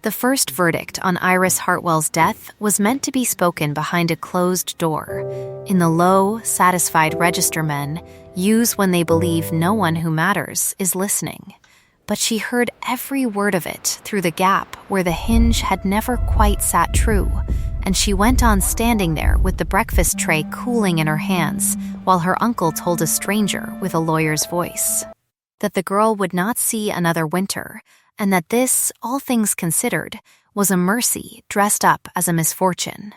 The first verdict on Iris Hartwell's death was meant to be spoken behind a closed door, in the low, satisfied register men use when they believe no one who matters is listening. But she heard every word of it through the gap where the hinge had never quite sat true, and she went on standing there with the breakfast tray cooling in her hands while her uncle told a stranger with a lawyer's voice that the girl would not see another winter, and that this, all things considered, was a mercy dressed up as a misfortune.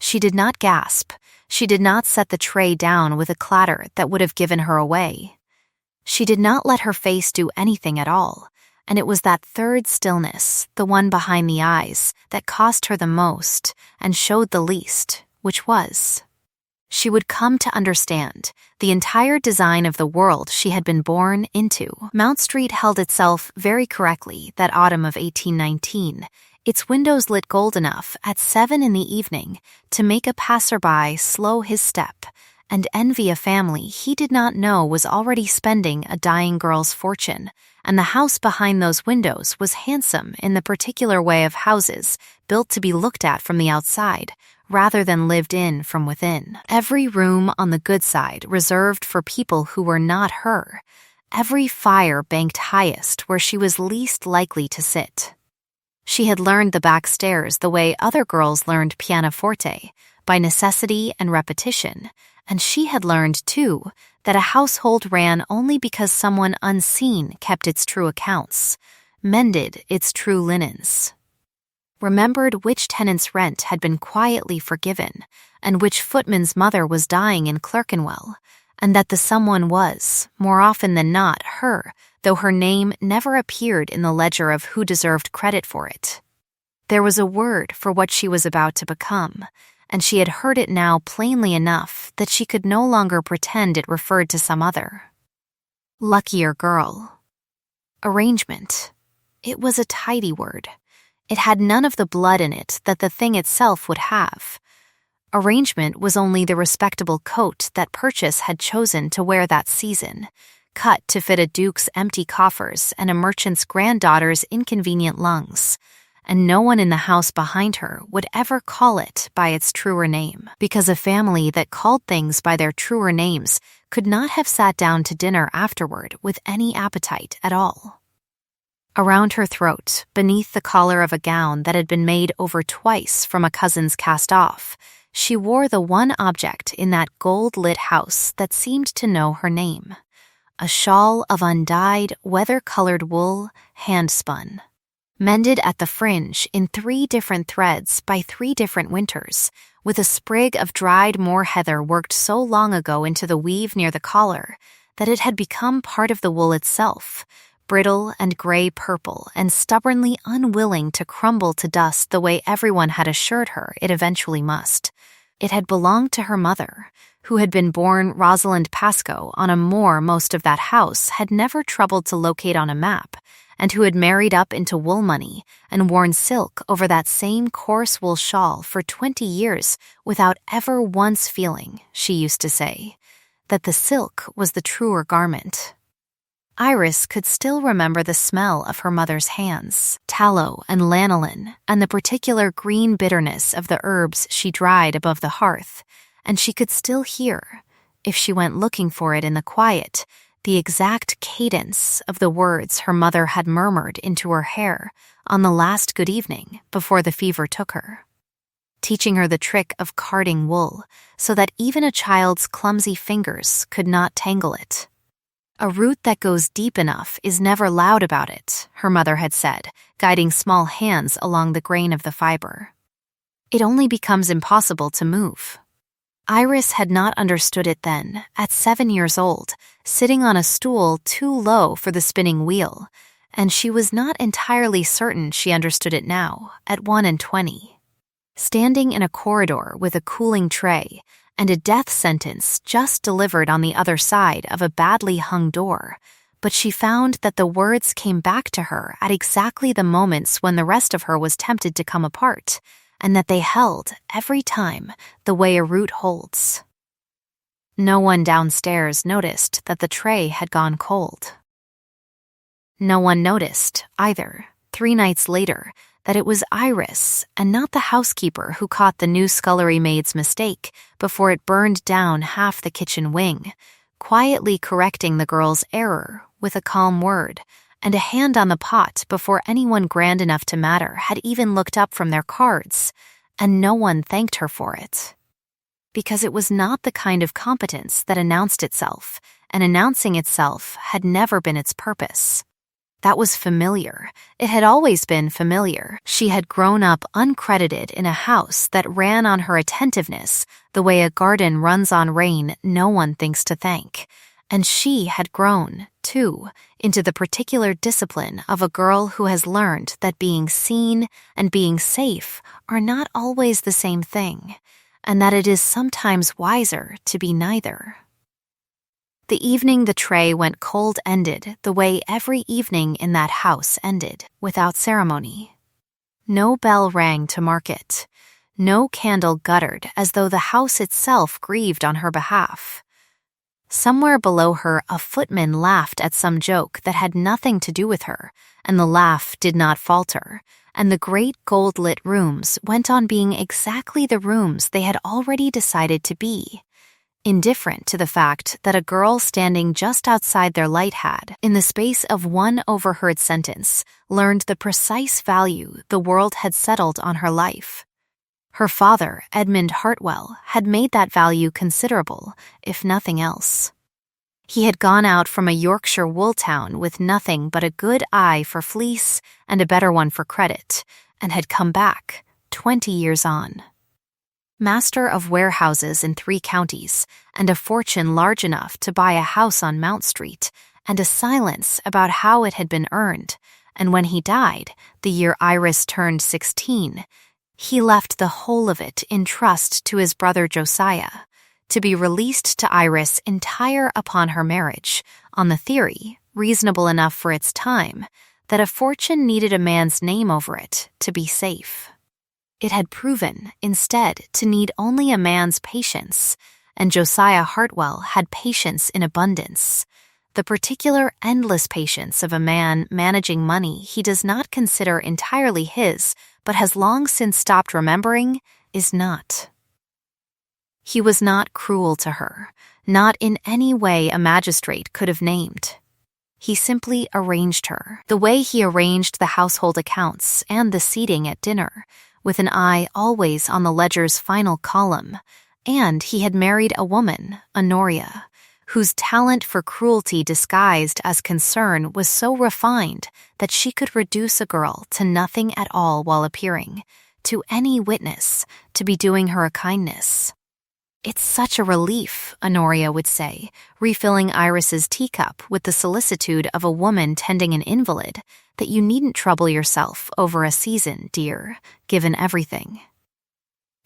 She did not gasp. She did not set the tray down with a clatter that would have given her away. She did not let her face do anything at all, and it was that third stillness, the one behind the eyes, that cost her the most and showed the least, which was. She would come to understand the entire design of the world she had been born into. Mount Street held itself very correctly that autumn of 1819, its windows lit gold enough at 7 in the evening to make a passerby slow his step and envy a family he did not know was already spending a dying girl's fortune, and the house behind those windows was handsome in the particular way of houses built to be looked at from the outside, rather than lived in from within. Every room on the good side reserved for people who were not her. Every fire banked highest where she was least likely to sit. She had learned the back stairs the way other girls learned pianoforte, by necessity and repetition, and she had learned, too, that a household ran only because someone unseen kept its true accounts, mended its true linens, remembered which tenant's rent had been quietly forgiven, and which footman's mother was dying in Clerkenwell, and that the someone was, more often than not, her, though her name never appeared in the ledger of who deserved credit for it. There was a word for what she was about to become, and she had heard it now plainly enough that she could no longer pretend it referred to some other. Luckier girl. Arrangement. It was a tidy word. It had none of the blood in it that the thing itself would have. Arrangement was only the respectable coat that Purchase had chosen to wear that season, cut to fit a duke's empty coffers and a merchant's granddaughter's inconvenient lungs, and no one in the house behind her would ever call it by its truer name, because a family that called things by their truer names could not have sat down to dinner afterward with any appetite at all. Around her throat, beneath the collar of a gown that had been made over twice from a cousin's cast-off, she wore the one object in that gold-lit house that seemed to know her name, a shawl of undyed, weather-colored wool, hand-spun, mended at the fringe in 3 different threads by 3 different winters, with a sprig of dried moor heather worked so long ago into the weave near the collar that it had become part of the wool itself, brittle and gray-purple and stubbornly unwilling to crumble to dust the way everyone had assured her it eventually must. It had belonged to her mother, who had been born Rosalind Pascoe on a moor most of that house had never troubled to locate on a map, and who had married up into wool money and worn silk over that same coarse wool shawl for 20 years without ever once feeling, she used to say, that the silk was the truer garment. Iris could still remember the smell of her mother's hands, tallow and lanolin, and the particular green bitterness of the herbs she dried above the hearth, and she could still hear, if she went looking for it in the quiet, the exact cadence of the words her mother had murmured into her hair on the last good evening before the fever took her, teaching her the trick of carding wool so that even a child's clumsy fingers could not tangle it. A root that goes deep enough is never loud about it, her mother had said, guiding small hands along the grain of the fiber. It only becomes impossible to move. Iris had not understood it then, at 7 years old, sitting on a stool too low for the spinning wheel, and she was not entirely certain she understood it now, at 21. Standing in a corridor with a cooling tray, and a death sentence just delivered on the other side of a badly hung door, but she found that the words came back to her at exactly the moments when the rest of her was tempted to come apart, and that they held, every time, the way a root holds. No one downstairs noticed that the tray had gone cold. No one noticed, either, 3 nights later, that it was Iris and not the housekeeper who caught the new scullery maid's mistake before it burned down half the kitchen wing, quietly correcting the girl's error with a calm word and a hand on the pot before anyone grand enough to matter had even looked up from their cards, and no one thanked her for it. Because it was not the kind of competence that announced itself, and announcing itself had never been its purpose. That was familiar. It had always been familiar. She had grown up uncredited in a house that ran on her attentiveness the way a garden runs on rain no one thinks to thank. And she had grown, too, into the particular discipline of a girl who has learned that being seen and being safe are not always the same thing, and that it is sometimes wiser to be neither. The evening the tray went cold ended the way every evening in that house ended, without ceremony. No bell rang to mark it. No candle guttered as though the house itself grieved on her behalf. Somewhere below her, a footman laughed at some joke that had nothing to do with her, and the laugh did not falter, and the great gold-lit rooms went on being exactly the rooms they had already decided to be, indifferent to the fact that a girl standing just outside their light had, in the space of one overheard sentence, learned the precise value the world had settled on her life. Her father, Edmund Hartwell, had made that value considerable, if nothing else. He had gone out from a Yorkshire wool town with nothing but a good eye for fleece and a better one for credit, and had come back, 20 years on. Master of warehouses in 3 counties, and a fortune large enough to buy a house on Mount Street, and a silence about how it had been earned, and when he died, the year Iris turned 16, he left the whole of it in trust to his brother Josiah, to be released to Iris entire upon her marriage, on the theory, reasonable enough for its time, that a fortune needed a man's name over it to be safe. It had proven, instead, to need only a man's patience, and Josiah Hartwell had patience in abundance. The particular endless patience of a man managing money he does not consider entirely his, but has long since stopped remembering, is not. He was not cruel to her, not in any way a magistrate could have named. He simply arranged her, the way he arranged the household accounts and the seating at dinner, with an eye always on the ledger's final column, and he had married a woman, Honoria, whose talent for cruelty disguised as concern was so refined that she could reduce a girl to nothing at all while appearing, to any witness, to be doing her a kindness. "It's such a relief," Honoria would say, refilling Iris's teacup with the solicitude of a woman tending an invalid, "that you needn't trouble yourself over a season, dear, given everything."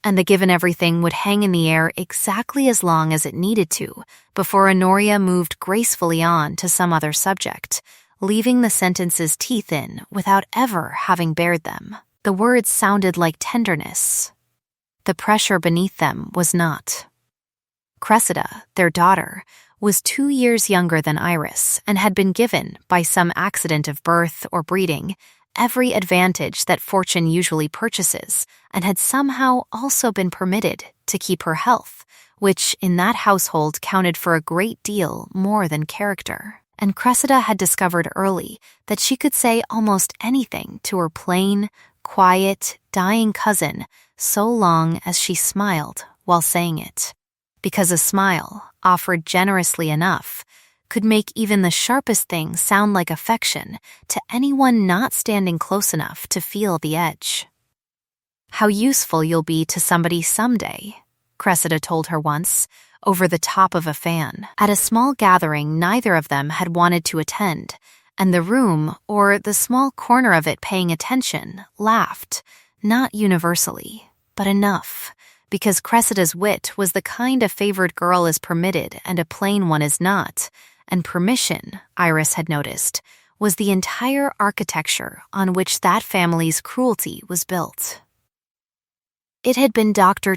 And the given everything would hang in the air exactly as long as it needed to before Honoria moved gracefully on to some other subject, leaving the sentences teeth in without ever having bared them. The words sounded like tenderness. The pressure beneath them was not. Cressida, their daughter, was 2 years younger than Iris and had been given, by some accident of birth or breeding, every advantage that fortune usually purchases, and had somehow also been permitted to keep her health, which in that household counted for a great deal more than character. And Cressida had discovered early that she could say almost anything to her plain, quiet, dying cousin so long as she smiled while saying it, because a smile, offered generously enough, could make even the sharpest thing sound like affection to anyone not standing close enough to feel the edge. "How useful you'll be to somebody someday," Cressida told her once, over the top of a fan, at a small gathering neither of them had wanted to attend, and the room, or the small corner of it paying attention, laughed, not universally, but enough, because Cressida's wit was the kind a favored girl is permitted and a plain one is not, and permission, Iris had noticed, was the entire architecture on which that family's cruelty was built. It had been Dr.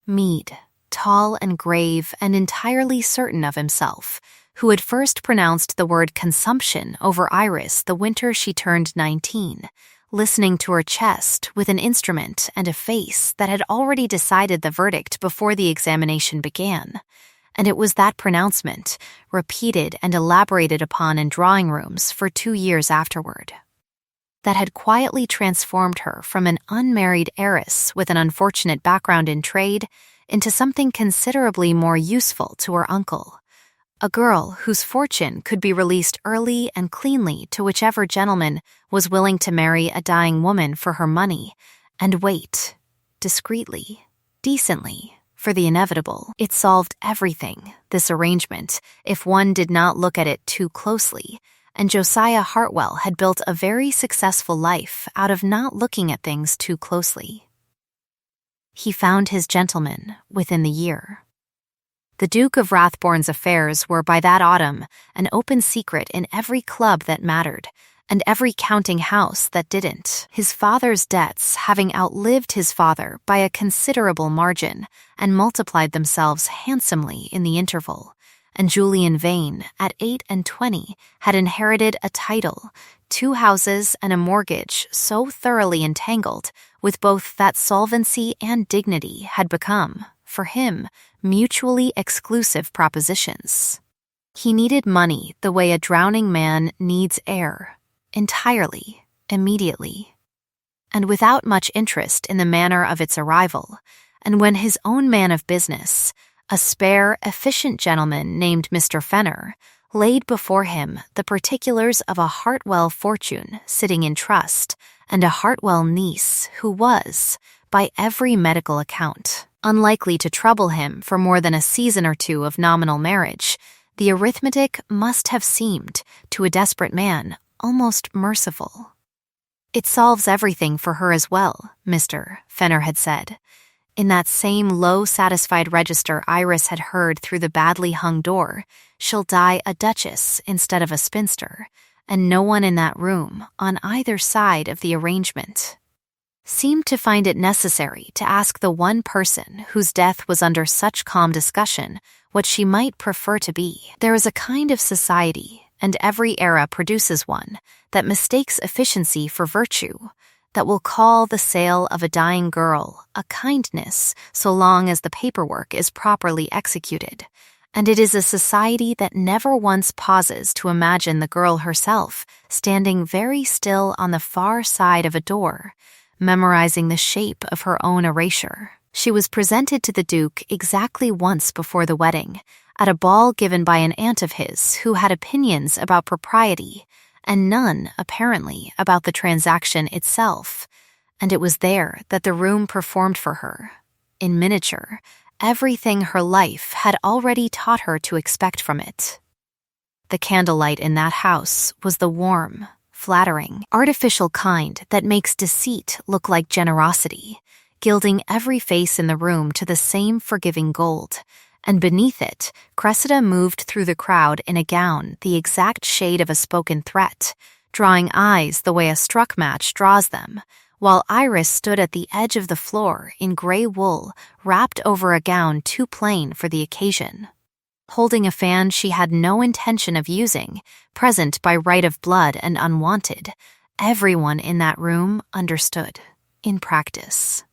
Mead, tall and grave and entirely certain of himself, who had first pronounced the word consumption over Iris the winter she turned 19, listening to her chest with an instrument and a face that had already decided the verdict before the examination began. And it was that pronouncement, repeated and elaborated upon in drawing rooms for 2 years afterward, that had quietly transformed her from an unmarried heiress with an unfortunate background in trade into something considerably more useful to her uncle, a girl whose fortune could be released early and cleanly to whichever gentleman was willing to marry a dying woman for her money and wait, discreetly, decently, for the inevitable. It solved everything, this arrangement, if one did not look at it too closely, and Josiah Hartwell had built a very successful life out of not looking at things too closely. He found his gentleman within the year. The Duke of Rathbourne's affairs were by that autumn an open secret in every club that mattered, and every counting house that didn't, his father's debts having outlived his father by a considerable margin and multiplied themselves handsomely in the interval, and Julian Vane, at 28, had inherited a title, 2 houses and a mortgage so thoroughly entangled with both that solvency and dignity had become, for him, mutually exclusive propositions. He needed money the way a drowning man needs air, entirely, immediately, and without much interest in the manner of its arrival, and when his own man of business, a spare, efficient gentleman named Mr. Fenner, laid before him the particulars of a Hartwell fortune sitting in trust, and a Hartwell niece who was, by every medical account, unlikely to trouble him for more than a season or 2 of nominal marriage, the arithmetic must have seemed, to a desperate man, almost merciful. "It solves everything for her as well," Mr. Fenner had said. In that same low, satisfied register Iris had heard through the badly hung door, "She'll die a duchess instead of a spinster," and no one in that room, on either side of the arrangement, seemed to find it necessary to ask the one person whose death was under such calm discussion what she might prefer to be. There is a kind of society, and every era produces one, that mistakes efficiency for virtue, that will call the sale of a dying girl a kindness so long as the paperwork is properly executed, and it is a society that never once pauses to imagine the girl herself standing very still on the far side of a door, memorizing the shape of her own erasure. She was presented to the Duke exactly once before the wedding, at a ball given by an aunt of his who had opinions about propriety, and none, apparently, about the transaction itself, and it was there that the room performed for her, in miniature, everything her life had already taught her to expect from it. The candlelight in that house was the warm, flattering, artificial kind that makes deceit look like generosity, gilding every face in the room to the same forgiving gold, and beneath it, Cressida moved through the crowd in a gown the exact shade of a spoken threat, drawing eyes the way a struck match draws them, while Iris stood at the edge of the floor in gray wool wrapped over a gown too plain for the occasion, holding a fan she had no intention of using, present by right of blood and unwanted. Everyone in that room understood, in practice.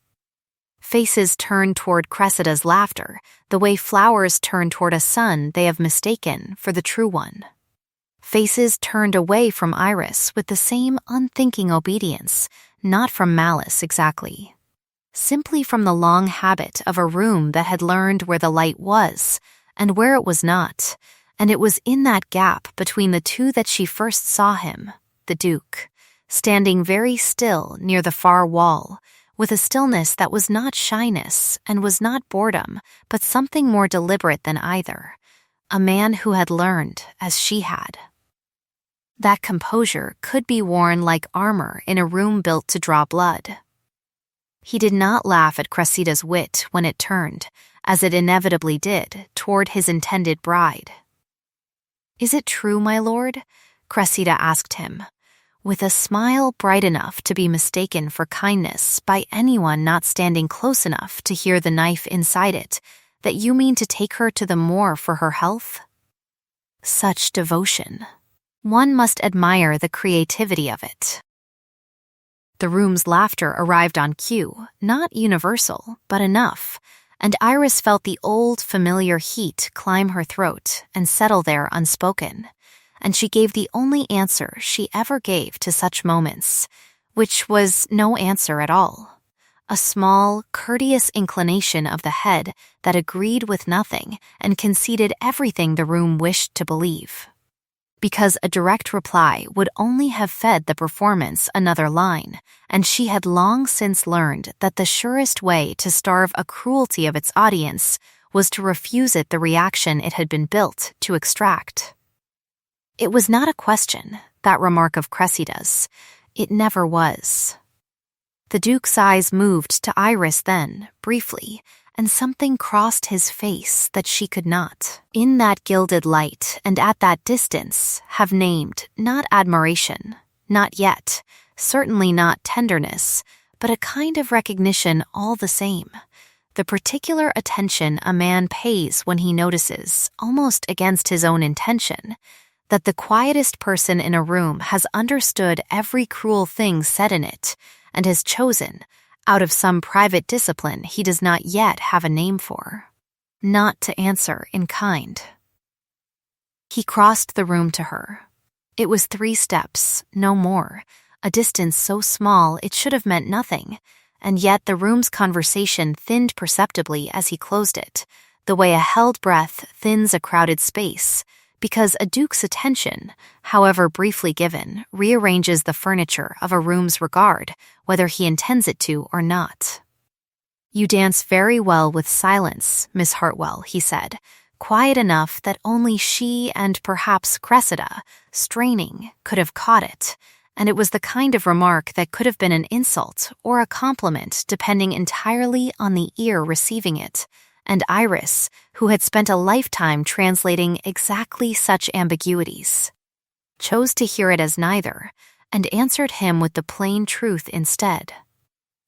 Faces turned toward Cressida's laughter, the way flowers turn toward a sun they have mistaken for the true one. Faces turned away from Iris with the same unthinking obedience, not from malice exactly, simply from the long habit of a room that had learned where the light was and where it was not, and it was in that gap between the two that she first saw him, the Duke, standing very still near the far wall, with a stillness that was not shyness and was not boredom, but something more deliberate than either, a man who had learned as she had. That composure could be worn like armor in a room built to draw blood. He did not laugh at Cressida's wit when it turned, as it inevitably did, toward his intended bride. "Is it true, my lord?" Cressida asked him, with a smile bright enough to be mistaken for kindness by anyone not standing close enough to hear the knife inside it, "that you mean to take her to the Moor for her health?" Such devotion. One must admire the creativity of it. The room's laughter arrived on cue, not universal, but enough, and Iris felt the old, familiar heat climb her throat and settle there unspoken, and she gave the only answer she ever gave to such moments, which was no answer at all. A small, courteous inclination of the head that agreed with nothing and conceded everything the room wished to believe. Because a direct reply would only have fed the performance another line, and she had long since learned that the surest way to starve a cruelty of its audience was to refuse it the reaction it had been built to extract. It was not a question, that remark of Cressida's. It never was. The Duke's eyes moved to Iris then, briefly, and something crossed his face that she could not, in that gilded light and at that distance, have named not admiration, not yet, certainly not tenderness, but a kind of recognition all the same. The particular attention a man pays when he notices, almost against his own intention, that the quietest person in a room has understood every cruel thing said in it, and has chosen, out of some private discipline he does not yet have a name for, not to answer in kind. He crossed the room to her. It was 3 steps, no more, a distance so small it should have meant nothing, and yet the room's conversation thinned perceptibly as he closed it, the way a held breath thins a crowded space, because a duke's attention, however briefly given, rearranges the furniture of a room's regard, whether he intends it to or not. "You dance very well with silence, Miss Hartwell," he said, quiet enough that only she and perhaps Cressida, straining, could have caught it, and it was the kind of remark that could have been an insult or a compliment depending entirely on the ear receiving it, and Iris, who had spent a lifetime translating exactly such ambiguities, chose to hear it as neither, and answered him with the plain truth instead.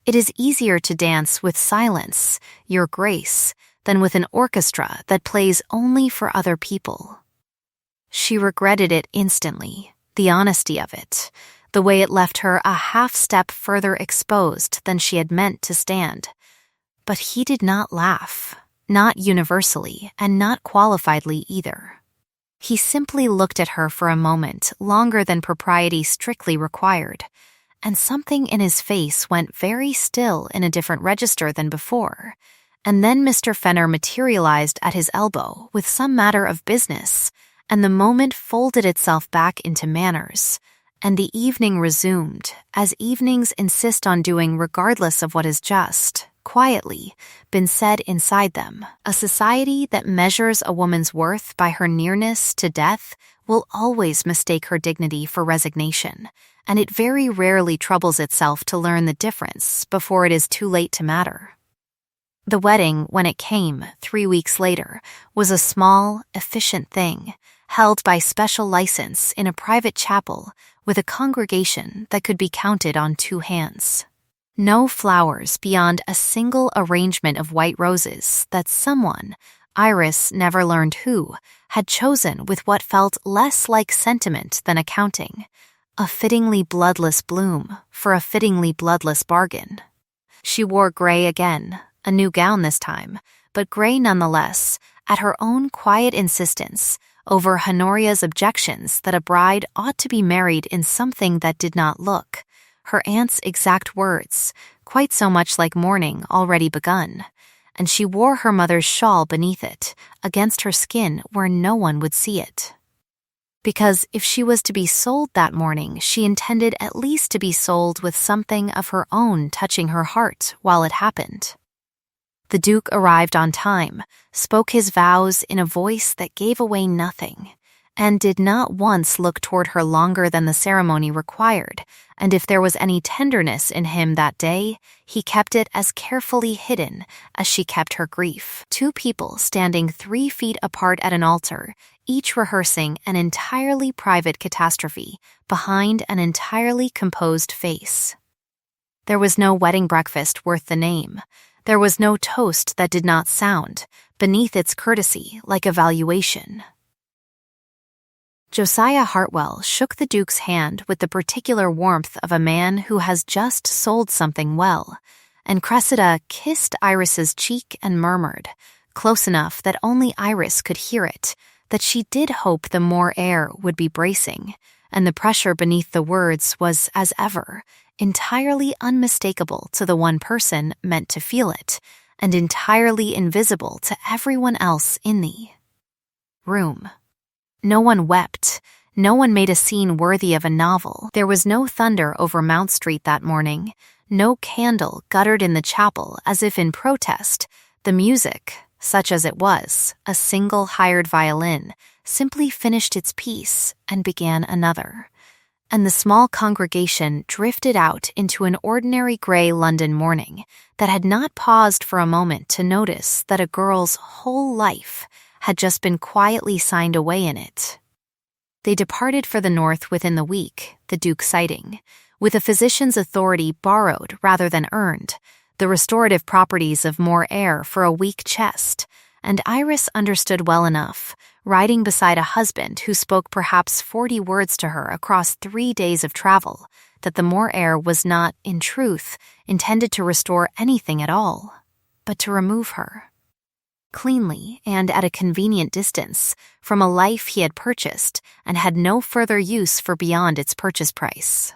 "It is easier to dance with silence, Your Grace, than with an orchestra that plays only for other people." She regretted it instantly, the honesty of it, the way it left her a half-step further exposed than she had meant to stand. But he did not laugh. Not universally, and not qualifiedly either. He simply looked at her for a moment longer than propriety strictly required, and something in his face went very still in a different register than before, and then Mr. Fenner materialized at his elbow with some matter of business, and the moment folded itself back into manners, and the evening resumed, as evenings insist on doing regardless of what is just, quietly, been said inside them. A society that measures a woman's worth by her nearness to death will always mistake her dignity for resignation, and it very rarely troubles itself to learn the difference before it is too late to matter. The wedding, when it came, 3 weeks later, was a small, efficient thing, held by special license in a private chapel with a congregation that could be counted on 2 hands. No flowers beyond a single arrangement of white roses that someone, Iris never learned who, had chosen with what felt less like sentiment than accounting, a fittingly bloodless bloom for a fittingly bloodless bargain. She wore gray again, a new gown this time, but gray nonetheless, at her own quiet insistence over Honoria's objections that a bride ought to be married in something that did not look, her aunt's exact words, quite so much like mourning already begun, and she wore her mother's shawl beneath it, against her skin where no one would see it. Because if she was to be sold that morning, she intended at least to be sold with something of her own touching her heart while it happened. The Duke arrived on time, spoke his vows in a voice that gave away nothing, and did not once look toward her longer than the ceremony required, and if there was any tenderness in him that day, he kept it as carefully hidden as she kept her grief. 2 people standing 3 feet apart at an altar, each rehearsing an entirely private catastrophe behind an entirely composed face. There was no wedding breakfast worth the name. There was no toast that did not sound, beneath its courtesy, like a valuation. Josiah Hartwell shook the Duke's hand with the particular warmth of a man who has just sold something well, and Cressida kissed Iris's cheek and murmured, close enough that only Iris could hear it, that she did hope the Moor air would be bracing, and the pressure beneath the words was, as ever, entirely unmistakable to the one person meant to feel it, and entirely invisible to everyone else in the room. No one wept. No one made a scene worthy of a novel. There was no thunder over Mount Street that morning, no candle guttered in the chapel as if in protest. The music, such as it was, a single hired violin, simply finished its piece and began another. And the small congregation drifted out into an ordinary gray London morning that had not paused for a moment to notice that a girl's whole life had just been quietly signed away in it. They departed for the north within the week, the Duke citing, with a physician's authority borrowed rather than earned, the restorative properties of Moor air for a weak chest, and Iris understood well enough, riding beside a husband who spoke perhaps 40 words to her across 3 days of travel, that the Moor air was not, in truth, intended to restore anything at all, but to remove her. Cleanly and at a convenient distance from a life he had purchased and had no further use for beyond its purchase price.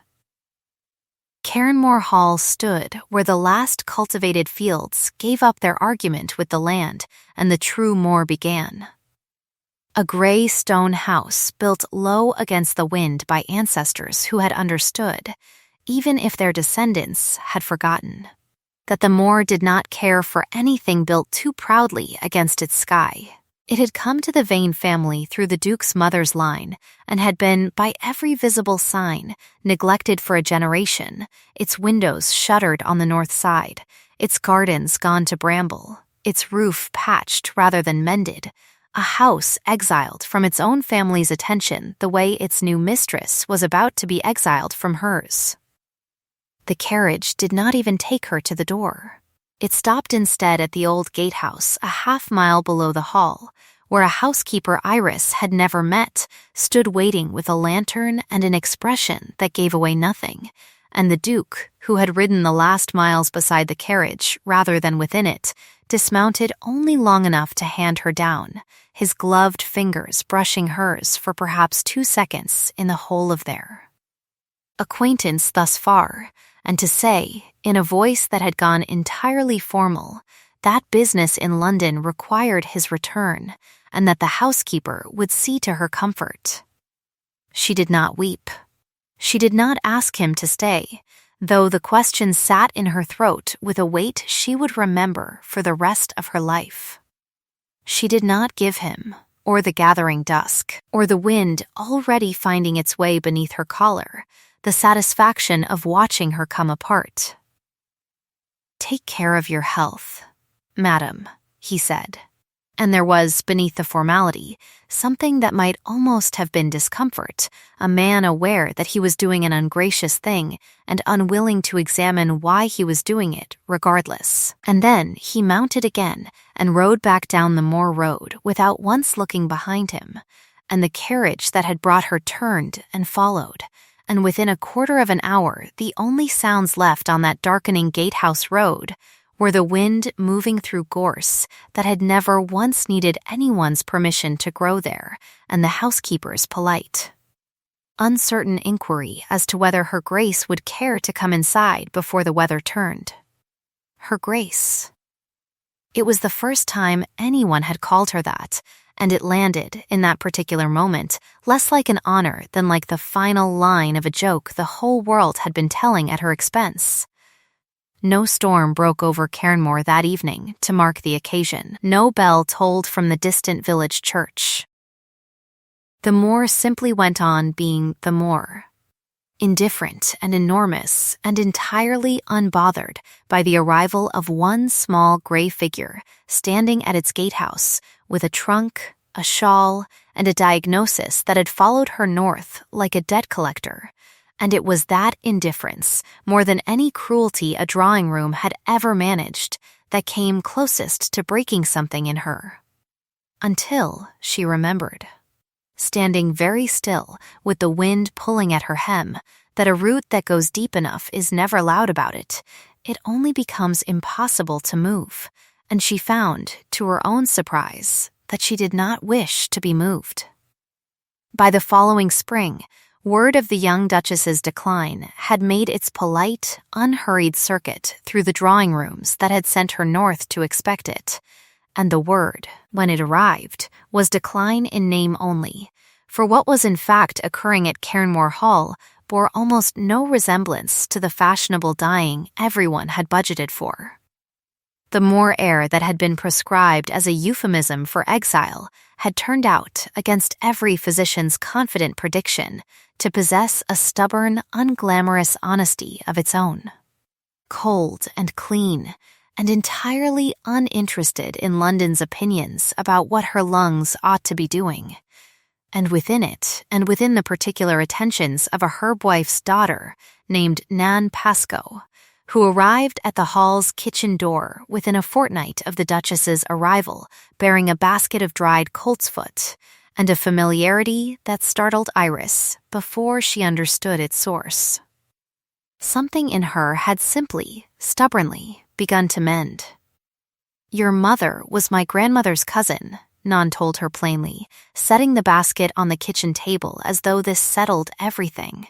Cairnmore Hall stood where the last cultivated fields gave up their argument with the land and the true moor began. A gray stone house built low against the wind by ancestors who had understood, even if their descendants had forgotten, that the moor did not care for anything built too proudly against its sky. It had come to the Vane family through the Duke's mother's line and had been, by every visible sign, neglected for a generation, its windows shuttered on the north side, its gardens gone to bramble, its roof patched rather than mended, a house exiled from its own family's attention the way its new mistress was about to be exiled from hers. The carriage did not even take her to the door. It stopped instead at the old gatehouse a half-mile below the hall, where a housekeeper Iris had never met stood waiting with a lantern and an expression that gave away nothing, and the Duke, who had ridden the last miles beside the carriage rather than within it, dismounted only long enough to hand her down, his gloved fingers brushing hers for perhaps 2 seconds in the whole of their acquaintance thus far, and to say, in a voice that had gone entirely formal, that business in London required his return, and that the housekeeper would see to her comfort. She did not weep. She did not ask him to stay, though the question sat in her throat with a weight she would remember for the rest of her life. She did not give him, or the gathering dusk, or the wind already finding its way beneath her collar, the satisfaction of watching her come apart. "Take care of your health, madam," he said, and there was, beneath the formality, something that might almost have been discomfort, a man aware that he was doing an ungracious thing and unwilling to examine why he was doing it, regardless. And then he mounted again and rode back down the Moor road without once looking behind him, and the carriage that had brought her turned and followed, and within a quarter of an hour the only sounds left on that darkening gatehouse road were the wind moving through gorse that had never once needed anyone's permission to grow there, and the housekeeper's polite, uncertain inquiry as to whether her Grace would care to come inside before the weather turned. Her Grace. It was the first time anyone had called her that, and it landed, in that particular moment, less like an honor than like the final line of a joke the whole world had been telling at her expense. No storm broke over Cairnmore that evening to mark the occasion. No bell tolled from the distant village church. The Moor simply went on being the Moor, indifferent and enormous and entirely unbothered by the arrival of one small gray figure standing at its gatehouse with a trunk, a shawl, and a diagnosis that had followed her north like a debt collector. And it was that indifference, more than any cruelty a drawing room had ever managed, that came closest to breaking something in her. Until she remembered. standing very still with the wind pulling at her hem, that a root that goes deep enough is never loud about it. It only becomes impossible to move, and she found, to her own surprise, that she did not wish to be moved. By the following spring, word of the young Duchess's decline had made its polite, unhurried circuit through the drawing rooms that had sent her north to expect it, and the word, when it arrived, was decline in name only, for what was in fact occurring at Cairnmore Hall bore almost no resemblance to the fashionable dying everyone had budgeted for. The Moor air that had been prescribed as a euphemism for exile had turned out, against every physician's confident prediction, to possess a stubborn, unglamorous honesty of its own. Cold and clean, and entirely uninterested in London's opinions about what her lungs ought to be doing. And within it, and within the particular attentions of a herbwife's daughter named Nan Pascoe, who arrived at the Hall's kitchen door within a fortnight of the Duchess's arrival, bearing a basket of dried coltsfoot, and a familiarity that startled Iris before she understood its source. Something in her had simply, stubbornly, begun to mend. "Your mother was my grandmother's cousin," Nan told her plainly, setting the basket on the kitchen table as though this settled everything.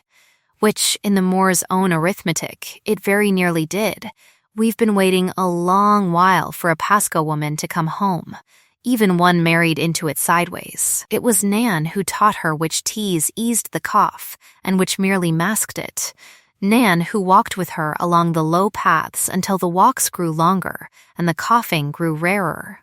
Which, in the Moor's own arithmetic, it very nearly did. "We've been waiting a long while for a Pascoe woman to come home, even one married into it sideways. It was Nan who taught her which teas eased the cough and which merely masked it. Nan who walked with her along the low paths until the walks grew longer and the coughing grew rarer.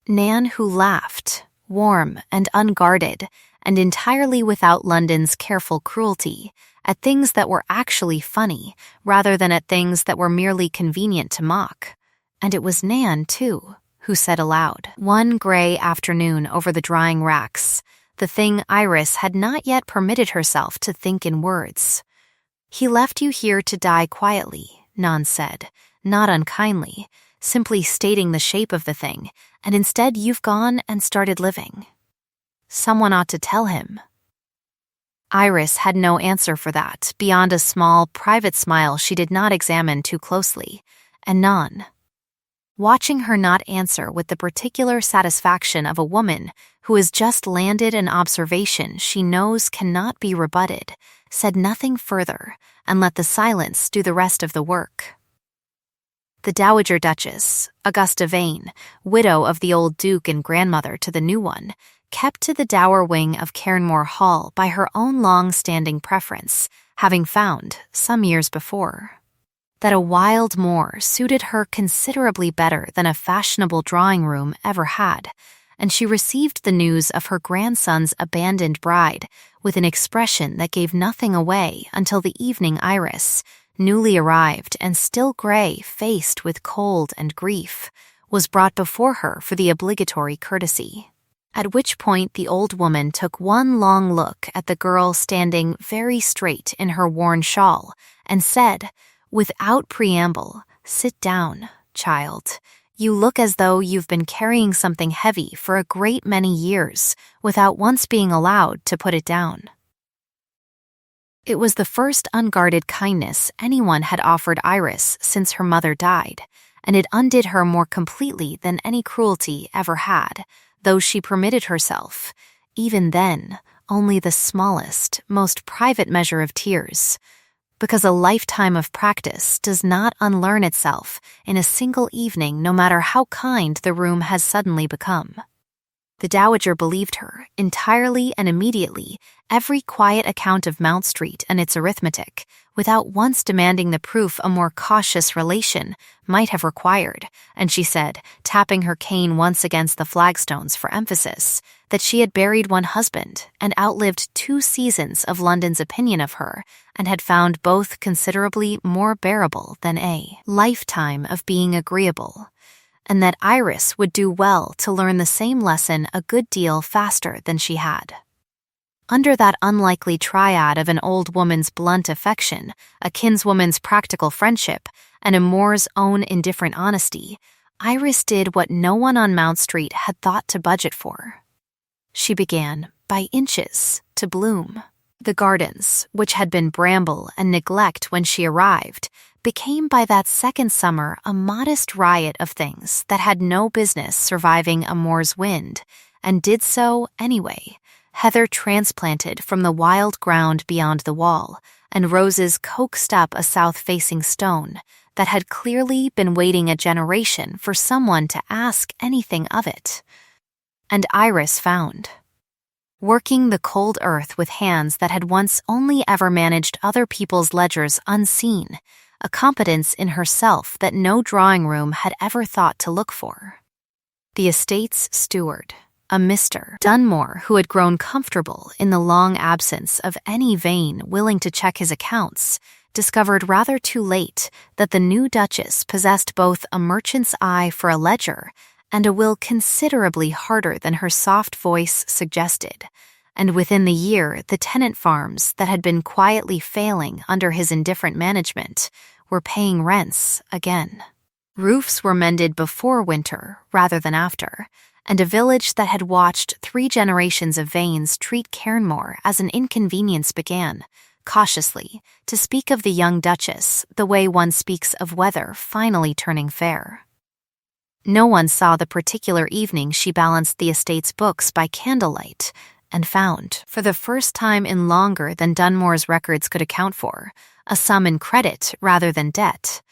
Nan who laughed, warm and unguarded, and entirely without London's careful cruelty, at things that were actually funny, rather than at things that were merely convenient to mock. And it was Nan, too, who said aloud, one gray afternoon over the drying racks, the thing Iris had not yet permitted herself to think in words. "He left you here to die quietly," Nan said, not unkindly, simply stating the shape of the thing, and instead you've gone and started living. Someone ought to tell him. Iris had no answer for that, beyond a small, private smile she did not examine too closely, and Nan, watching her not answer with the particular satisfaction of a woman who has just landed an observation she knows cannot be rebutted, said nothing further and let the silence do the rest of the work. The Dowager Duchess, Augusta Vane, widow of the old Duke and grandmother to the new one, kept to the dower wing of Cairnmore Hall by her own long-standing preference, having found, some years before, that a wild moor suited her considerably better than a fashionable drawing-room ever had, and she received the news of her grandson's abandoned bride with an expression that gave nothing away until the evening Iris, newly arrived and still gray-faced with cold and grief, was brought before her for the obligatory courtesy. At which point the old woman took one long look at the girl standing very straight in her worn shawl and said, without preamble, "Sit down, child. You look as though you've been carrying something heavy for a great many years without once being allowed to put it down." It was the first unguarded kindness anyone had offered Iris since her mother died, and it undid her more completely than any cruelty ever had, though she permitted herself, even then, only the smallest, most private measure of tears, because a lifetime of practice does not unlearn itself in a single evening, no matter how kind the room has suddenly become. The Dowager believed her, entirely and immediately, every quiet account of Mount Street and its arithmetic, without once demanding the proof a more cautious relation might have required, and she said, tapping her cane once against the flagstones for emphasis, that she had buried one husband and outlived 2 seasons of London's opinion of her, and had found both considerably more bearable than a lifetime of being agreeable, and that Iris would do well to learn the same lesson a good deal faster than she had. Under that unlikely triad of an old woman's blunt affection, a kinswoman's practical friendship, and a Moor's own indifferent honesty, Iris did what no one on Mount Street had thought to budget for. She began, by inches, to bloom. The gardens, which had been bramble and neglect when she arrived, became by that second summer a modest riot of things that had no business surviving a Moor's wind, and did so anyway. Heather transplanted from the wild ground beyond the wall, and roses coaxed up a south-facing stone that had clearly been waiting a generation for someone to ask anything of it. And Iris found. Working the cold earth with hands that had once only ever managed other people's ledgers unseen, a competence in herself that no drawing room had ever thought to look for. The estate's steward, a Mr. Dunmore who had grown comfortable in the long absence of any vein willing to check his accounts, discovered rather too late that the new Duchess possessed both a merchant's eye for a ledger and a will considerably harder than her soft voice suggested, and within the year the tenant farms that had been quietly failing under his indifferent management were paying rents again. Roofs were mended before winter rather than after, and a village that had watched 3 generations of Vanes treat Cairnmore as an inconvenience began, cautiously, to speak of the young Duchess the way one speaks of weather finally turning fair. No one saw the particular evening she balanced the estate's books by candlelight, and found, for the first time in longer than Dunmore's records could account for, a sum in credit rather than debt,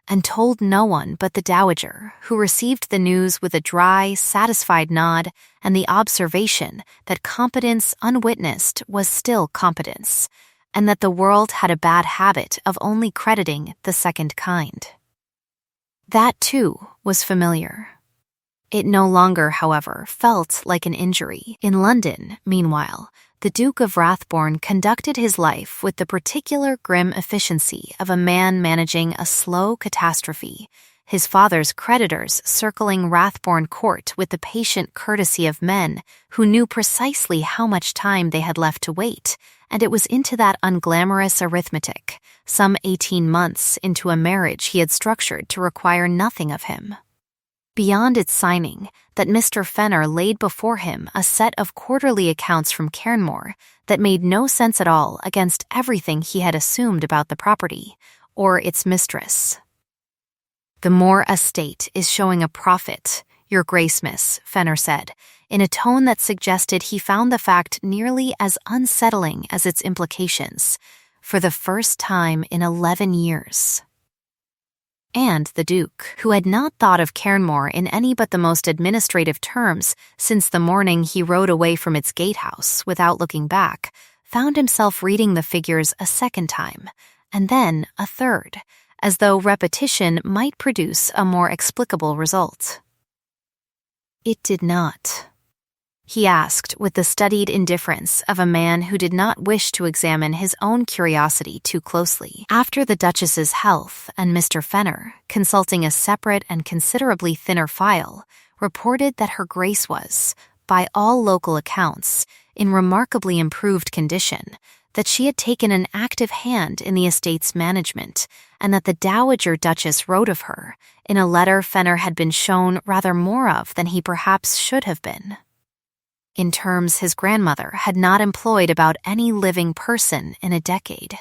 and told no one but the Dowager, who received the news with a dry, satisfied nod and the observation that competence unwitnessed was still competence, and that the world had a bad habit of only crediting the second kind. That, too, was familiar. It no longer, however, felt like an injury. In London, meanwhile, the Duke of Rathbourne conducted his life with the particular grim efficiency of a man managing a slow catastrophe, his father's creditors circling Rathbourne Court with the patient courtesy of men who knew precisely how much time they had left to wait, and it was into that unglamorous arithmetic, some 18 months into a marriage he had structured to require nothing of him. Beyond its signing, that Mr. Fenner laid before him a set of quarterly accounts from Cairnmore that made no sense at all against everything he had assumed about the property, or its mistress. "The Moor estate is showing a profit, Your Grace, Miss," Fenner said, in a tone that suggested he found the fact nearly as unsettling as its implications, for the first time in 11 years. And the Duke, who had not thought of Cairnmore in any but the most administrative terms since the morning he rode away from its gatehouse without looking back, found himself reading the figures a second time, and then a third, as though repetition might produce a more explicable result. It did not. He asked with the studied indifference of a man who did not wish to examine his own curiosity too closely. After the Duchess's health, and Mr. Fenner, consulting a separate and considerably thinner file, reported that Her Grace was, by all local accounts, in remarkably improved condition, that she had taken an active hand in the estate's management, and that the Dowager Duchess wrote of her, in a letter Fenner had been shown rather more of than he perhaps should have been. In terms his grandmother had not employed about any living person in a decade.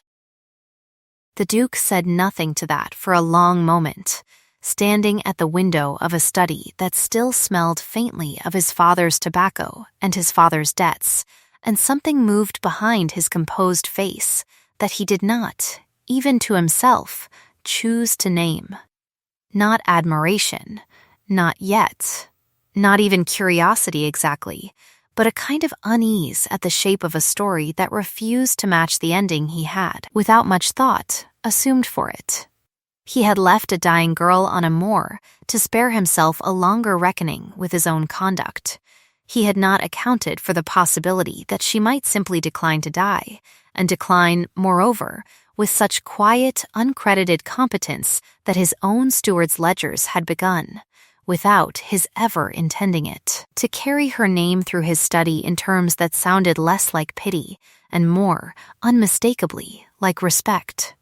The Duke said nothing to that for a long moment, standing at the window of a study that still smelled faintly of his father's tobacco and his father's debts, and something moved behind his composed face that he did not, even to himself, choose to name. Not admiration, not yet, not even curiosity exactly, but a kind of unease at the shape of a story that refused to match the ending he had, without much thought, assumed for it. He had left a dying girl on a moor to spare himself a longer reckoning with his own conduct. He had not accounted for the possibility that she might simply decline to die, and decline, moreover, with such quiet, uncredited competence that his own steward's ledgers had begun, without his ever intending it, to carry her name through his study in terms that sounded less like pity and more, unmistakably, like respect.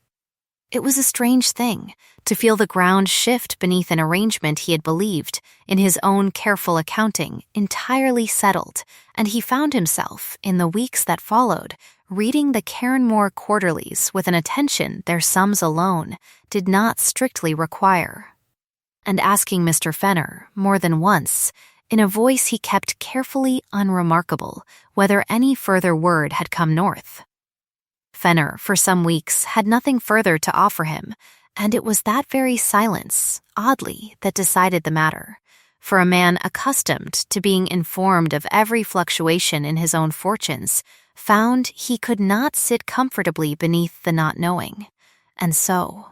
It was a strange thing to feel the ground shift beneath an arrangement he had believed, in his own careful accounting, entirely settled, and he found himself, in the weeks that followed, reading the Moor quarterlies with an attention their sums alone did not strictly require, and asking Mr. Fenner, more than once, in a voice he kept carefully unremarkable, whether any further word had come north. Fenner, for some weeks, had nothing further to offer him, and it was that very silence, oddly, that decided the matter. For a man accustomed to being informed of every fluctuation in his own fortunes, found he could not sit comfortably beneath the not knowing. And so,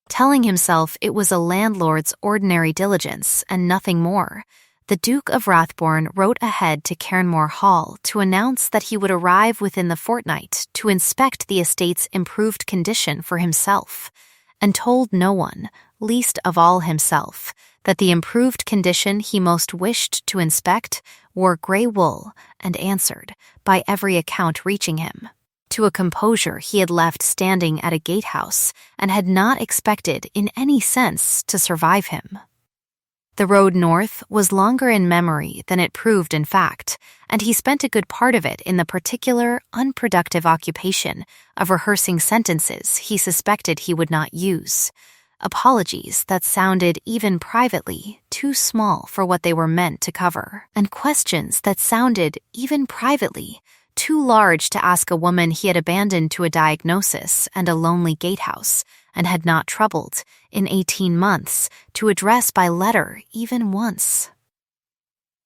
telling himself it was a landlord's ordinary diligence and nothing more, the Duke of Rathbourne wrote ahead to Cairnmore Hall to announce that he would arrive within the fortnight to inspect the estate's improved condition for himself, and told no one, least of all himself, that the improved condition he most wished to inspect wore grey wool and answered, by every account reaching him, to a composure he had left standing at a gatehouse and had not expected in any sense to survive him. The road north was longer in memory than it proved in fact, and he spent a good part of it in the particular, unproductive occupation of rehearsing sentences he suspected he would not use, apologies that sounded, even privately, too small for what they were meant to cover, and questions that sounded, even privately, too large to ask a woman he had abandoned to a diagnosis and a lonely gatehouse, and had not troubled, in 18 months, to address by letter even once.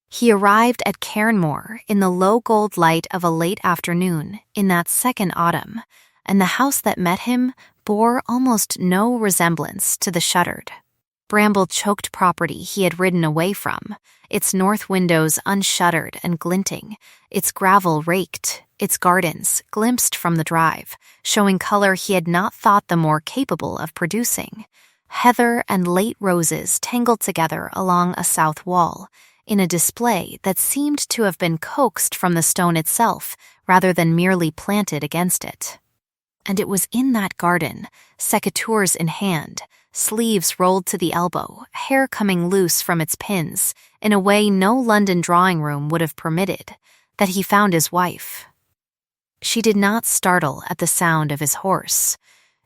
He arrived at Cairnmore in the low gold light of a late afternoon in that second autumn, and the house that met him bore almost no resemblance to the shuttered, bramble-choked property he had ridden away from, its north windows unshuttered and glinting, its gravel raked, its gardens glimpsed from the drive, showing color he had not thought the Moor capable of producing, heather and late roses tangled together along a south wall, in a display that seemed to have been coaxed from the stone itself rather than merely planted against it. And it was in that garden, secateurs in hand, sleeves rolled to the elbow, hair coming loose from its pins, in a way no London drawing-room would have permitted, that he found his wife. She did not startle at the sound of his horse.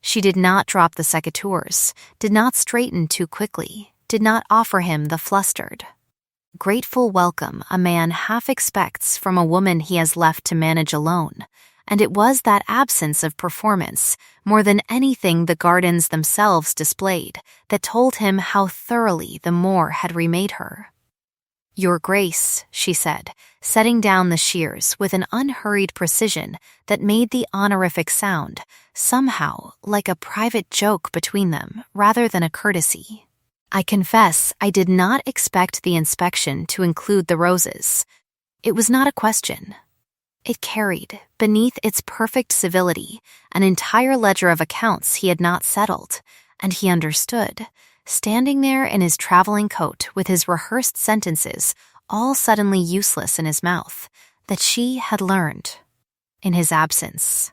She did not drop the secateurs, did not straighten too quickly, did not offer him the flustered, grateful welcome a man half expects from a woman he has left to manage alone, and it was that absence of performance, more than anything the gardens themselves displayed, that told him how thoroughly the Moor had remade her. "Your Grace," she said, setting down the shears with an unhurried precision that made the honorific sound, somehow, like a private joke between them rather than a courtesy. "I confess I did not expect the inspection to include the roses. It was not a question. It carried, beneath its perfect civility, an entire ledger of accounts he had not settled, and he understood, standing there in his traveling coat with his rehearsed sentences all suddenly useless in his mouth, that she had learned, in his absence,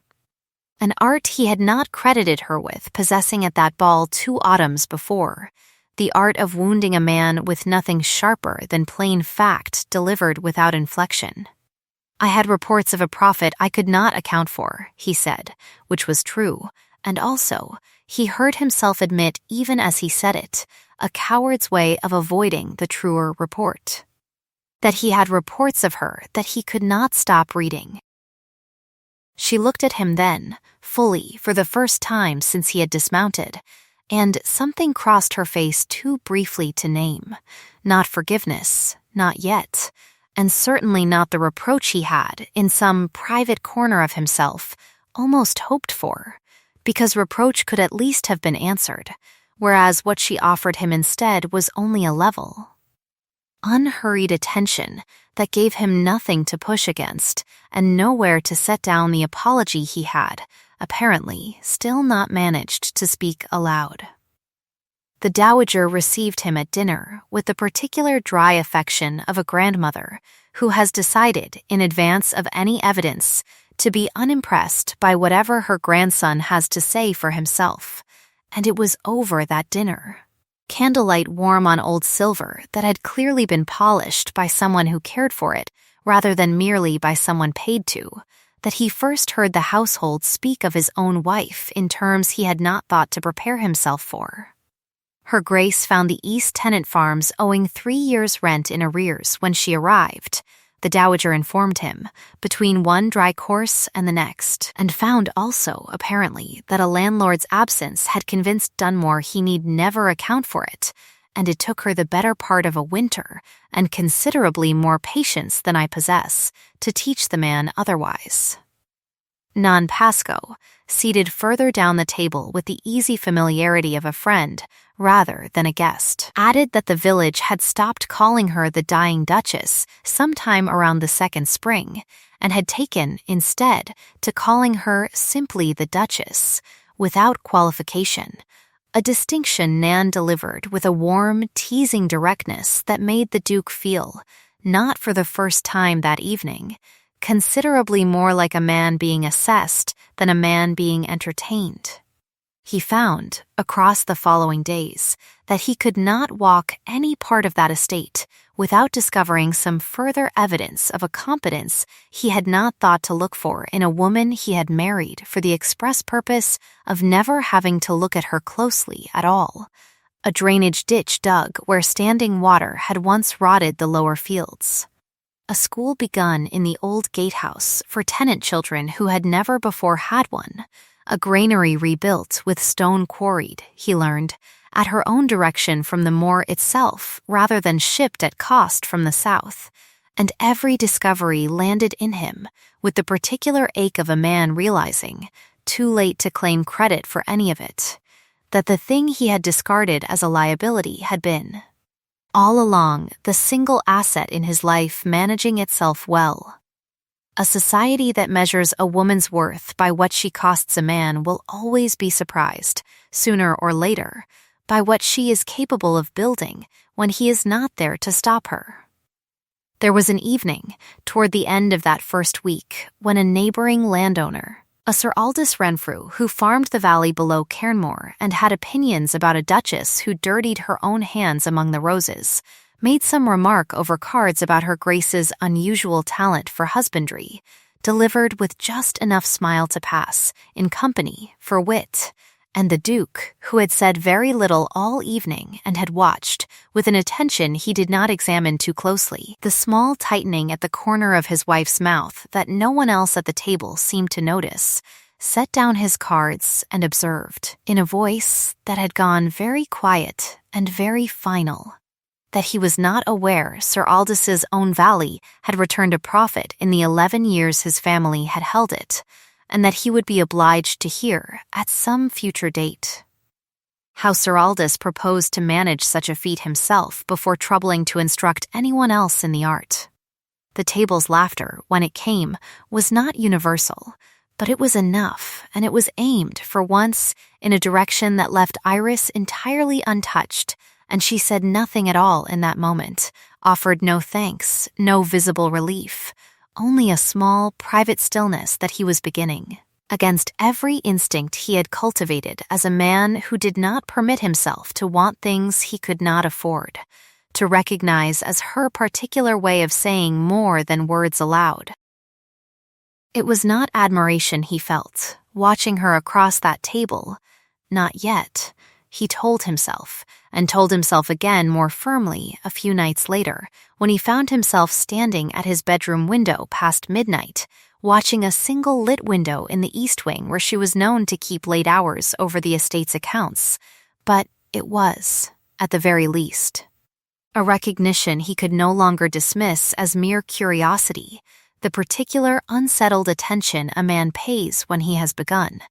an art he had not credited her with possessing at that ball 2 autumns before, the art of wounding a man with nothing sharper than plain fact delivered without inflection. "I had reports of a profit I could not account for," he said, which was true, and also, he heard himself admit even as he said it, a coward's way of avoiding the truer report. That he had reports of her that he could not stop reading. She looked at him then, fully, for the first time since he had dismounted, and something crossed her face too briefly to name. Not forgiveness, not yet, and certainly not the reproach he had, in some private corner of himself, almost hoped for, because reproach could at least have been answered, whereas what she offered him instead was only a level, unhurried attention that gave him nothing to push against and nowhere to set down the apology he had, apparently, still not managed to speak aloud. The dowager received him at dinner with the particular dry affection of a grandmother who has decided, in advance of any evidence, to be unimpressed by whatever her grandson has to say for himself. And it was over that dinner. Candlelight warm on old silver that had clearly been polished by someone who cared for it rather than merely by someone paid to, that he first heard the household speak of his own wife in terms he had not thought to prepare himself for. Her Grace found the East Tenant Farms owing 3 years' rent in arrears when she arrived, the Dowager informed him, between one dry course and the next, and found also, apparently, that a landlord's absence had convinced Dunmore he need never account for it, and it took her the better part of a winter, and considerably more patience than I possess, to teach the man otherwise. Non Pasco, seated further down the table with the easy familiarity of a friend rather than a guest, added that the village had stopped calling her the Dying Duchess sometime around the second spring, and had taken, instead, to calling her simply the Duchess, without qualification, a distinction Nan delivered with a warm, teasing directness that made the Duke feel, not for the first time that evening, considerably more like a man being assessed than a man being entertained. He found, across the following days, that he could not walk any part of that estate without discovering some further evidence of a competence he had not thought to look for in a woman he had married for the express purpose of never having to look at her closely at all. A drainage ditch dug where standing water had once rotted the lower fields. A school begun in the old gatehouse for tenant children who had never before had one. A granary rebuilt with stone quarried, he learned, at her own direction from the Moor itself rather than shipped at cost from the south. And every discovery landed in him with the particular ache of a man realizing, too late to claim credit for any of it, that the thing he had discarded as a liability had been, all along, the single asset in his life managing itself well. A society that measures a woman's worth by what she costs a man will always be surprised, sooner or later, by what she is capable of building when he is not there to stop her. There was an evening, toward the end of that first week, when a neighboring landowner, a Sir Aldous Renfrew who farmed the valley below Cairnmore and had opinions about a duchess who dirtied her own hands among the roses, made some remark over cards about her Grace's unusual talent for husbandry, delivered with just enough smile to pass, in company, for wit, and the Duke, who had said very little all evening and had watched, with an attention he did not examine too closely, the small tightening at the corner of his wife's mouth that no one else at the table seemed to notice, set down his cards and observed, in a voice that had gone very quiet and very final, that he was not aware Sir Aldous' own valley had returned a profit in the 11 years his family had held it, and that he would be obliged to hear at some future date how Sir Aldous proposed to manage such a feat himself before troubling to instruct anyone else in the art. The table's laughter, when it came, was not universal, but it was enough, and it was aimed, for once, in a direction that left Iris entirely untouched, and she said nothing at all in that moment, offered no thanks, no visible relief, only a small, private stillness that he was beginning, against every instinct he had cultivated as a man who did not permit himself to want things he could not afford, to recognize as her particular way of saying more than words aloud. It was not admiration he felt, watching her across that table, not yet, he told himself, and told himself again more firmly a few nights later, when he found himself standing at his bedroom window past midnight, watching a single lit window in the east wing where she was known to keep late hours over the estate's accounts. But it was, at the very least, a recognition he could no longer dismiss as mere curiosity, the particular unsettled attention a man pays when he has begun,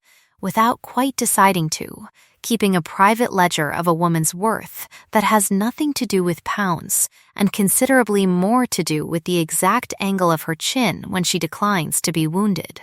without quite deciding to, keeping a private ledger of a woman's worth that has nothing to do with pounds and considerably more to do with the exact angle of her chin when she declines to be wounded.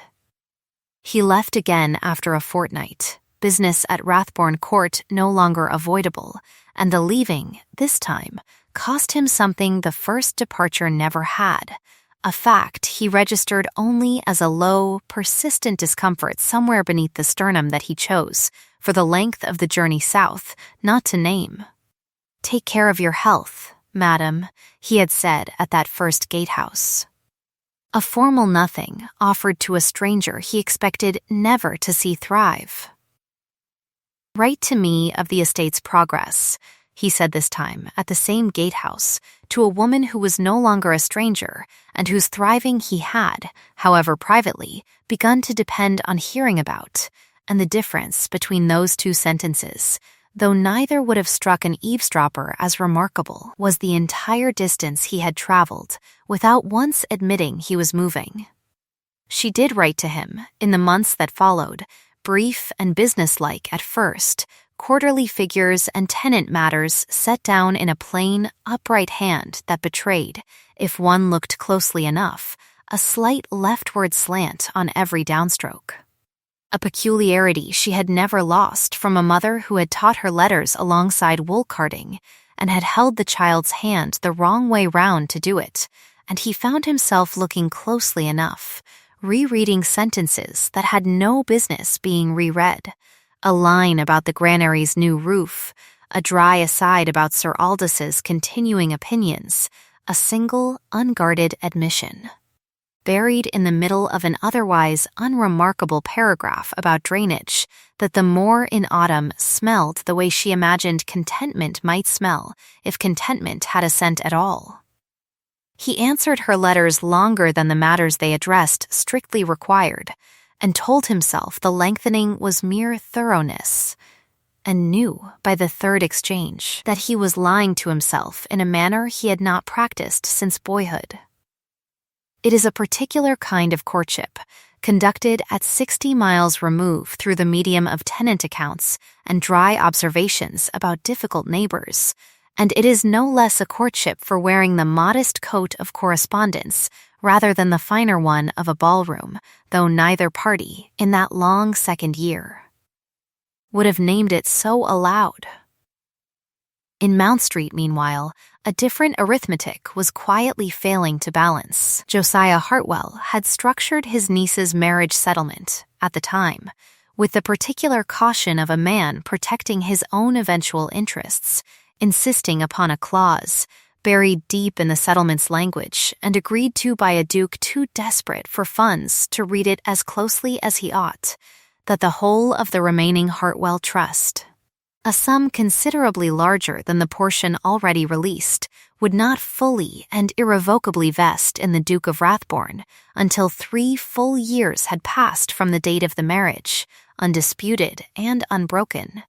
He left again after a fortnight, business at Rathbourne Court no longer avoidable, and the leaving, this time, cost him something the first departure never had, a fact he registered only as a low, persistent discomfort somewhere beneath the sternum that he chose, for the length of the journey south, not to name. "Take care of your health, madam," he had said at that first gatehouse. A formal nothing offered to a stranger he expected never to see thrive. "Write to me of the estate's progress," he said this time at the same gatehouse, to a woman who was no longer a stranger and whose thriving he had, however privately, begun to depend on hearing about, and the difference between those two sentences, though neither would have struck an eavesdropper as remarkable, was the entire distance he had traveled without once admitting he was moving. She did write to him, in the months that followed, brief and businesslike at first, quarterly figures and tenant matters set down in a plain, upright hand that betrayed, if one looked closely enough, a slight leftward slant on every downstroke. A peculiarity she had never lost from a mother who had taught her letters alongside wool carding and had held the child's hand the wrong way round to do it, and he found himself looking closely enough, rereading sentences that had no business being reread, a line about the granary's new roof, a dry aside about Sir Aldous' continuing opinions, a single, unguarded admission. Buried in the middle of an otherwise unremarkable paragraph about drainage, that the moor in autumn smelled the way she imagined contentment might smell if contentment had a scent at all. He answered her letters longer than the matters they addressed strictly required, and told himself the lengthening was mere thoroughness, and knew by the third exchange that he was lying to himself in a manner he had not practiced since boyhood. It is a particular kind of courtship, conducted at 60 miles remove through the medium of tenant accounts and dry observations about difficult neighbors, and it is no less a courtship for wearing the modest coat of correspondence rather than the finer one of a ballroom, though neither party, in that long second year, would have named it so aloud. In Mount Street, meanwhile, a different arithmetic was quietly failing to balance. Josiah Hartwell had structured his niece's marriage settlement, at the time, with the particular caution of a man protecting his own eventual interests, insisting upon a clause, buried deep in the settlement's language and agreed to by a duke too desperate for funds to read it as closely as he ought, that the whole of the remaining Hartwell trust, a sum considerably larger than the portion already released, would not fully and irrevocably vest in the Duke of Rathbourne until 3 full years had passed from the date of the marriage, undisputed and unbroken.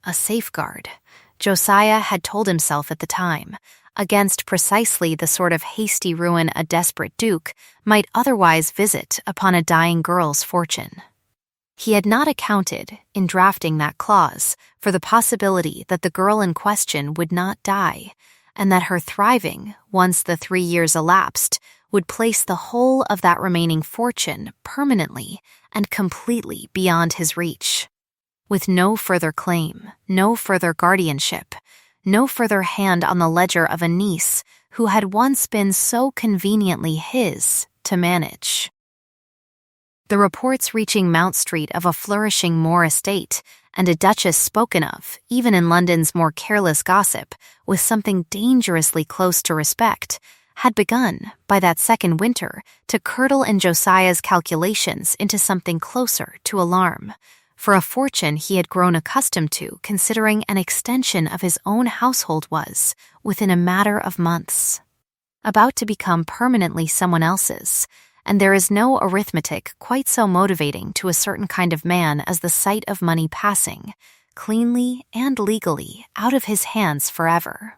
A safeguard, Josiah had told himself at the time, against precisely the sort of hasty ruin a desperate duke might otherwise visit upon a dying girl's fortune. He had not accounted, in drafting that clause, for the possibility that the girl in question would not die, and that her thriving, once the 3 years elapsed, would place the whole of that remaining fortune permanently and completely beyond his reach, with no further claim, no further guardianship, no further hand on the ledger of a niece who had once been so conveniently his to manage. The reports reaching Mount Street of a flourishing Moor estate, and a duchess spoken of, even in London's more careless gossip, with something dangerously close to respect, had begun, by that second winter, to curdle in Josiah's calculations into something closer to alarm, for a fortune he had grown accustomed to considering an extension of his own household was, within a matter of months, about to become permanently someone else's, and there is no arithmetic quite so motivating to a certain kind of man as the sight of money passing, cleanly and legally, out of his hands forever.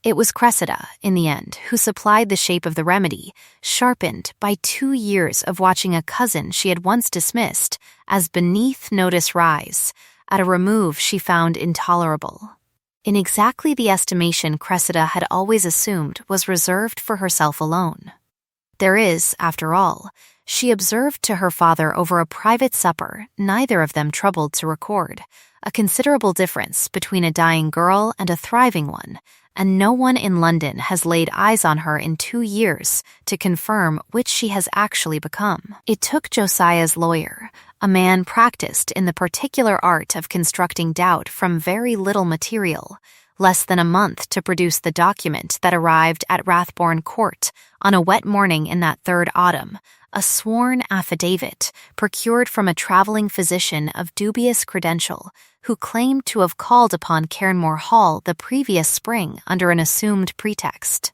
It was Cressida, in the end, who supplied the shape of the remedy, sharpened by 2 years of watching a cousin she had once dismissed as beneath notice rise, at a remove she found intolerable, in exactly the estimation Cressida had always assumed was reserved for herself alone. There is, after all, she observed to her father over a private supper neither of them troubled to record, a considerable difference between a dying girl and a thriving one, and no one in London has laid eyes on her in 2 years to confirm which she has actually become. It took Josiah's lawyer, a man practiced in the particular art of constructing doubt from very little material, less than a month to produce the document that arrived at Rathbourne Court on a wet morning in that third autumn, a sworn affidavit procured from a traveling physician of dubious credential who claimed to have called upon Cairnmore Hall the previous spring under an assumed pretext,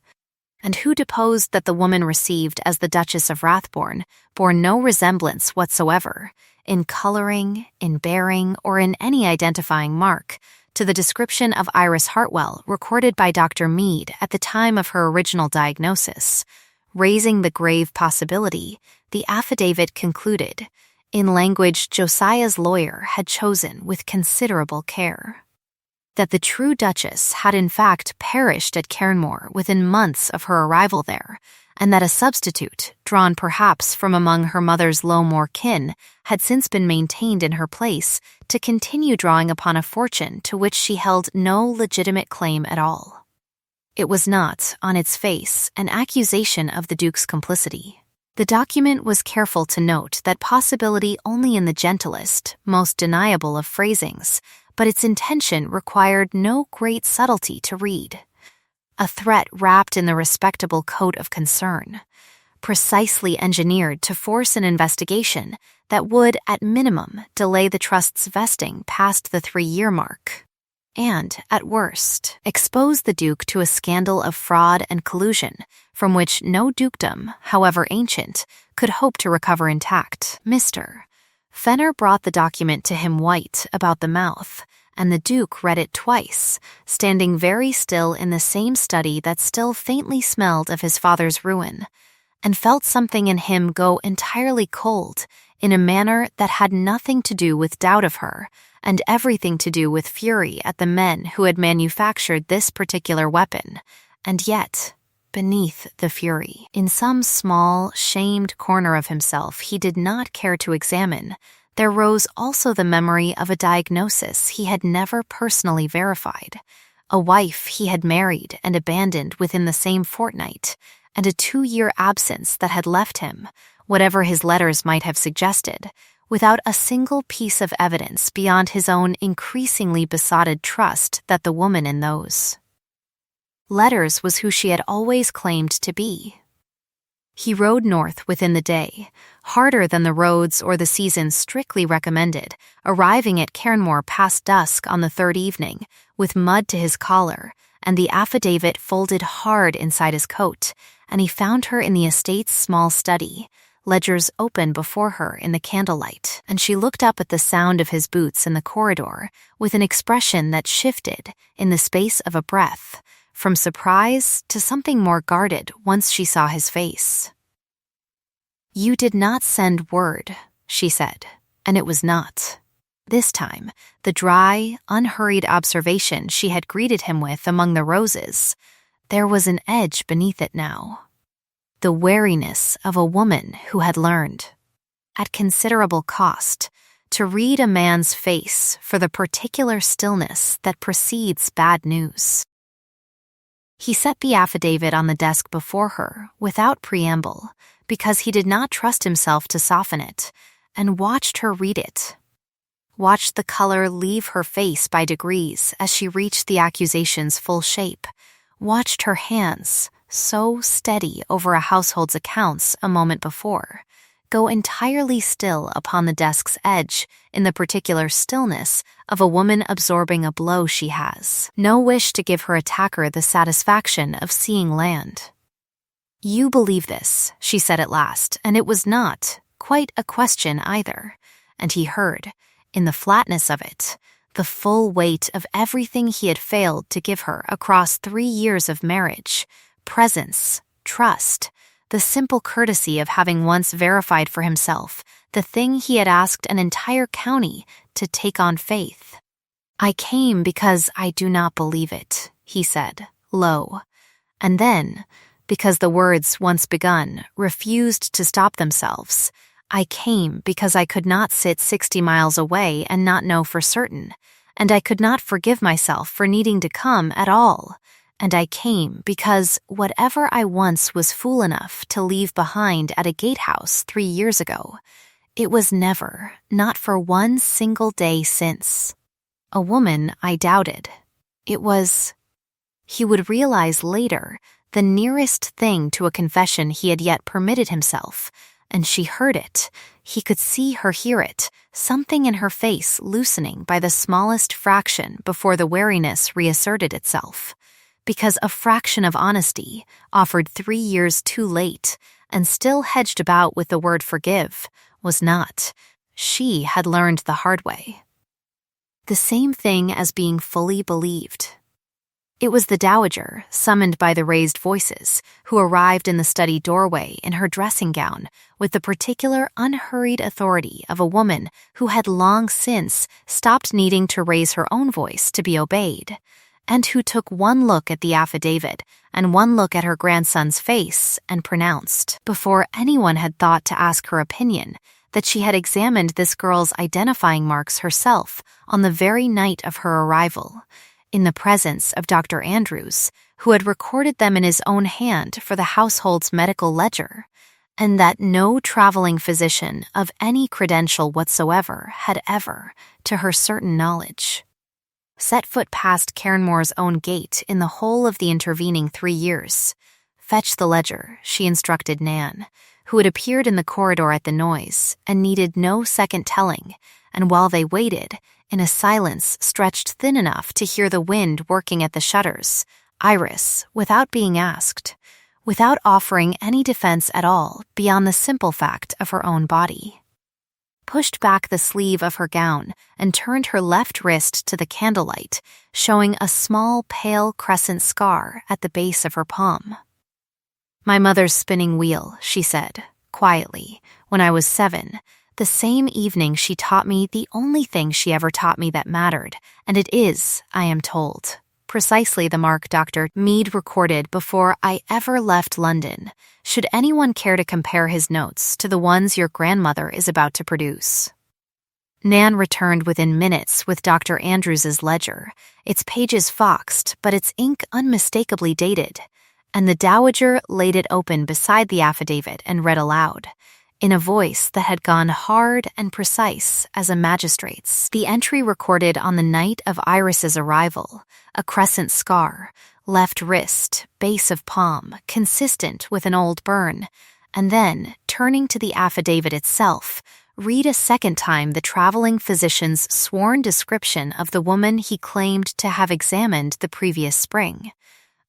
and who deposed that the woman received as the Duchess of Rathbourne bore no resemblance whatsoever, in coloring, in bearing, or in any identifying mark, to the description of Iris Hartwell recorded by Dr. Mead at the time of her original diagnosis. Raising the grave possibility, the affidavit concluded, in language Josiah's lawyer had chosen with considerable care, that the true Duchess had in fact perished at Cairnmore within months of her arrival there, and that a substitute, drawn perhaps from among her mother's Lowmore kin, had since been maintained in her place to continue drawing upon a fortune to which she held no legitimate claim at all. It was not, on its face, an accusation of the Duke's complicity. The document was careful to note that possibility only in the gentlest, most deniable of phrasings, but its intention required no great subtlety to read. A threat wrapped in the respectable coat of concern, precisely engineered to force an investigation that would, at minimum, delay the trust's vesting past the 3-year mark, and, at worst, expose the Duke to a scandal of fraud and collusion from which no dukedom, however ancient, could hope to recover intact. Mr. Fenner brought the document to him white about the mouth, and the Duke read it twice, standing very still in the same study that still faintly smelled of his father's ruin, and felt something in him go entirely cold in a manner that had nothing to do with doubt of her, and everything to do with fury at the men who had manufactured this particular weapon, and yet, beneath the fury, in some small, shamed corner of himself he did not care to examine, there rose also the memory of a diagnosis he had never personally verified, a wife he had married and abandoned within the same fortnight, and a 2-year absence that had left him, whatever his letters might have suggested, without a single piece of evidence beyond his own increasingly besotted trust that the woman in those letters was who she had always claimed to be. He rode north within the day, harder than the roads or the season strictly recommended, arriving at Cairnmore past dusk on the 3rd evening, with mud to his collar, and the affidavit folded hard inside his coat, and he found her in the estate's small study, ledgers open before her in the candlelight, and she looked up at the sound of his boots in the corridor with an expression that shifted, in the space of a breath, from surprise to something more guarded once she saw his face. "You did not send word," she said, and it was not. This time, the dry, unhurried observation she had greeted him with among the roses, there was an edge beneath it now. The wariness of a woman who had learned, at considerable cost, to read a man's face for the particular stillness that precedes bad news. He set the affidavit on the desk before her without preamble, because he did not trust himself to soften it, and watched her read it. Watched the color leave her face by degrees as she reached the accusation's full shape. Watched her hands, so steady over a household's accounts a moment before, go entirely still upon the desk's edge in the particular stillness of a woman absorbing a blow she has no wish to give her attacker the satisfaction of seeing land. "You believe this," she said at last, and it was not quite a question either, and he heard, in the flatness of it, the full weight of everything he had failed to give her across 3 years of marriage, presence, trust, the simple courtesy of having once verified for himself the thing he had asked an entire county to take on faith. "I came because I do not believe it," he said, low, and then, because the words, once begun, refused to stop themselves, "I came because I could not sit 60 miles away and not know for certain, and I could not forgive myself for needing to come at all, and I came because whatever I once was fool enough to leave behind at a gatehouse 3 years ago, it was never, not for one single day since. A woman I doubted. It was, he would realize later, the nearest thing to a confession he had yet permitted himself, and she heard it. He could see her hear it, something in her face loosening by the smallest fraction before the wariness reasserted itself. Because a fraction of honesty, offered 3 years too late, and still hedged about with the word forgive, was not. She had learned the hard way. The same thing as being fully believed. It was the dowager, summoned by the raised voices, who arrived in the study doorway in her dressing gown with the particular unhurried authority of a woman who had long since stopped needing to raise her own voice to be obeyed, and who took one look at the affidavit and one look at her grandson's face and pronounced, before anyone had thought to ask her opinion, that she had examined this girl's identifying marks herself on the very night of her arrival, in the presence of Dr. Andrews, who had recorded them in his own hand for the household's medical ledger, and that no traveling physician of any credential whatsoever had ever, to her certain knowledge, set foot past Cairnmore's own gate in the whole of the intervening 3 years. Fetch the ledger, she instructed Nan, who had appeared in the corridor at the noise and needed no second telling, and while they waited, in a silence stretched thin enough to hear the wind working at the shutters, Iris, without being asked, without offering any defense at all beyond the simple fact of her own body, pushed back the sleeve of her gown and turned her left wrist to the candlelight, showing a small pale crescent scar at the base of her palm. "My mother's spinning wheel," she said, quietly, "when I was 7, the same evening she taught me the only thing she ever taught me that mattered, and it is, I am told, precisely the mark Dr. Mead recorded before I ever left London, should anyone care to compare his notes to the ones your grandmother is about to produce." Nan returned within minutes with Dr. Andrews's ledger, its pages foxed but its ink unmistakably dated, and the dowager laid it open beside the affidavit and read aloud, in a voice that had gone hard and precise as a magistrate's, the entry recorded on the night of Iris's arrival, a crescent scar, left wrist, base of palm, consistent with an old burn, and then, turning to the affidavit itself, read a second time the traveling physician's sworn description of the woman he claimed to have examined the previous spring.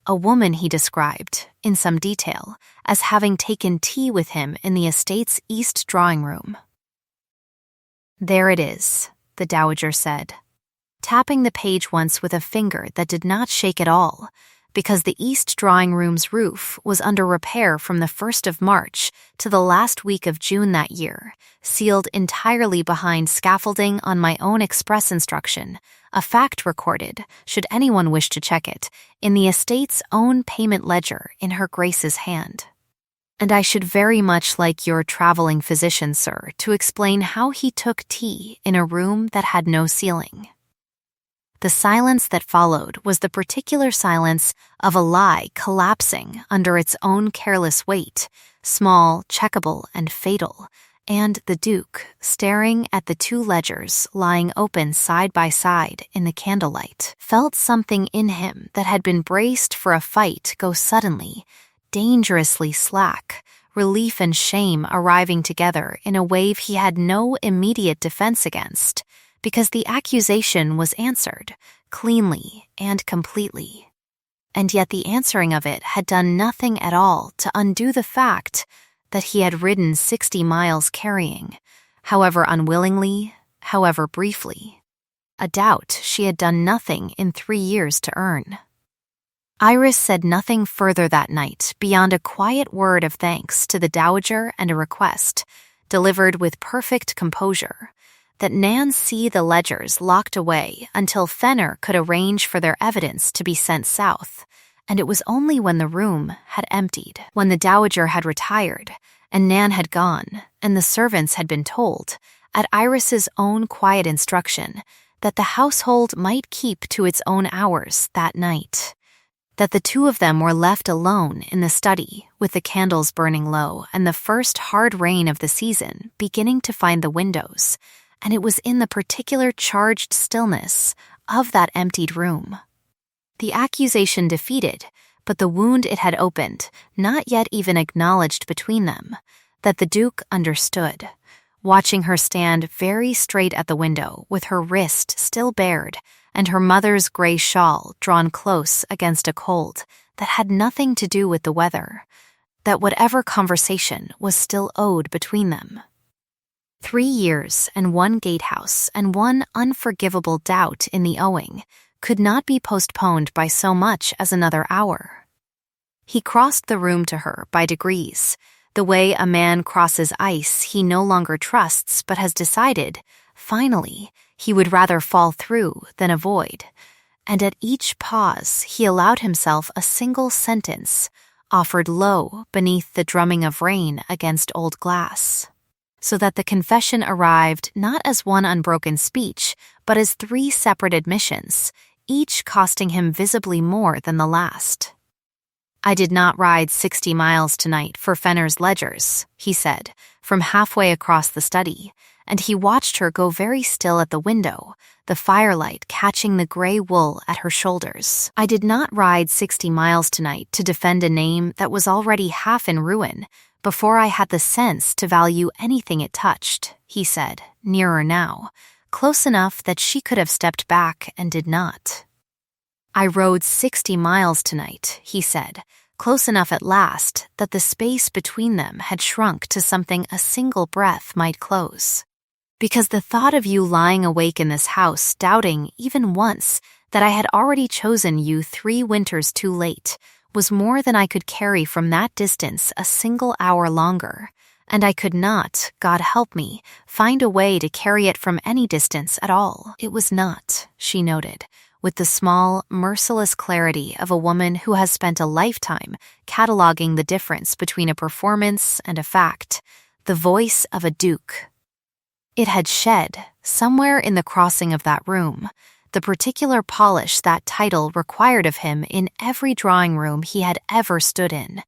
A woman he described, in some detail, as having taken tea with him in the estate's east drawing room. "There it is," the dowager said, tapping the page once with a finger that did not shake at all, because the east drawing room's roof was under repair from the 1st of March to the last week of June that year, sealed entirely behind scaffolding on my own express instruction, a fact recorded, should anyone wish to check it, in the estate's own payment ledger in her Grace's hand. And I should very much like your traveling physician, sir, to explain how he took tea in a room that had no ceiling. The silence that followed was the particular silence of a lie collapsing under its own careless weight, small, checkable, and fatal, and the Duke, staring at the 2 ledgers lying open side by side in the candlelight, felt something in him that had been braced for a fight go suddenly, dangerously slack, relief and shame arriving together in a wave he had no immediate defense against, because the accusation was answered, cleanly and completely. And yet the answering of it had done nothing at all to undo the fact that he had ridden 60 miles carrying, however unwillingly, however briefly, a doubt she had done nothing in 3 years to earn. Iris said nothing further that night beyond a quiet word of thanks to the dowager and a request, delivered with perfect composure, that Nan see the ledgers locked away until Fenner could arrange for their evidence to be sent south, and it was only when the room had emptied, when the dowager had retired, and Nan had gone, and the servants had been told, at Iris's own quiet instruction, that the household might keep to its own hours that night, that the two of them were left alone in the study with the candles burning low and the first hard rain of the season beginning to find the windows, and it was in the particular charged stillness of that emptied room. The accusation defeated, but the wound it had opened, not yet even acknowledged between them, that the Duke understood, watching her stand very straight at the window with her wrist still bared and her mother's gray shawl drawn close against a cold that had nothing to do with the weather, that whatever conversation was still owed between them. 3 years and 1 gatehouse and 1 unforgivable doubt in the owing could not be postponed by so much as another hour. He crossed the room to her by degrees, the way a man crosses ice he no longer trusts but has decided, finally, he would rather fall through than avoid, and at each pause he allowed himself a single sentence, offered low beneath the drumming of rain against old glass, so that the confession arrived not as one unbroken speech, but as 3 separate admissions, each costing him visibly more than the last. "I did not ride 60 miles tonight for Fenner's ledgers," he said, from halfway across the study, and he watched her go very still at the window, the firelight catching the gray wool at her shoulders. "I did not ride 60 miles tonight to defend a name that was already half in ruin before I had the sense to value anything it touched," he said, nearer now, close enough that she could have stepped back and did not. "I rode 60 miles tonight," he said, close enough at last that the space between them had shrunk to something a single breath might close. "Because the thought of you lying awake in this house, doubting, even once, that I had already chosen you 3 winters too late, was more than I could carry from that distance a single hour longer, and I could not, God help me, find a way to carry it from any distance at all. It was not," she noted, with the small, merciless clarity of a woman who has spent a lifetime cataloging the difference between a performance and a fact, the voice of a duke. It had shed, somewhere in the crossing of that room, the particular polish that title required of him in every drawing room he had ever stood in,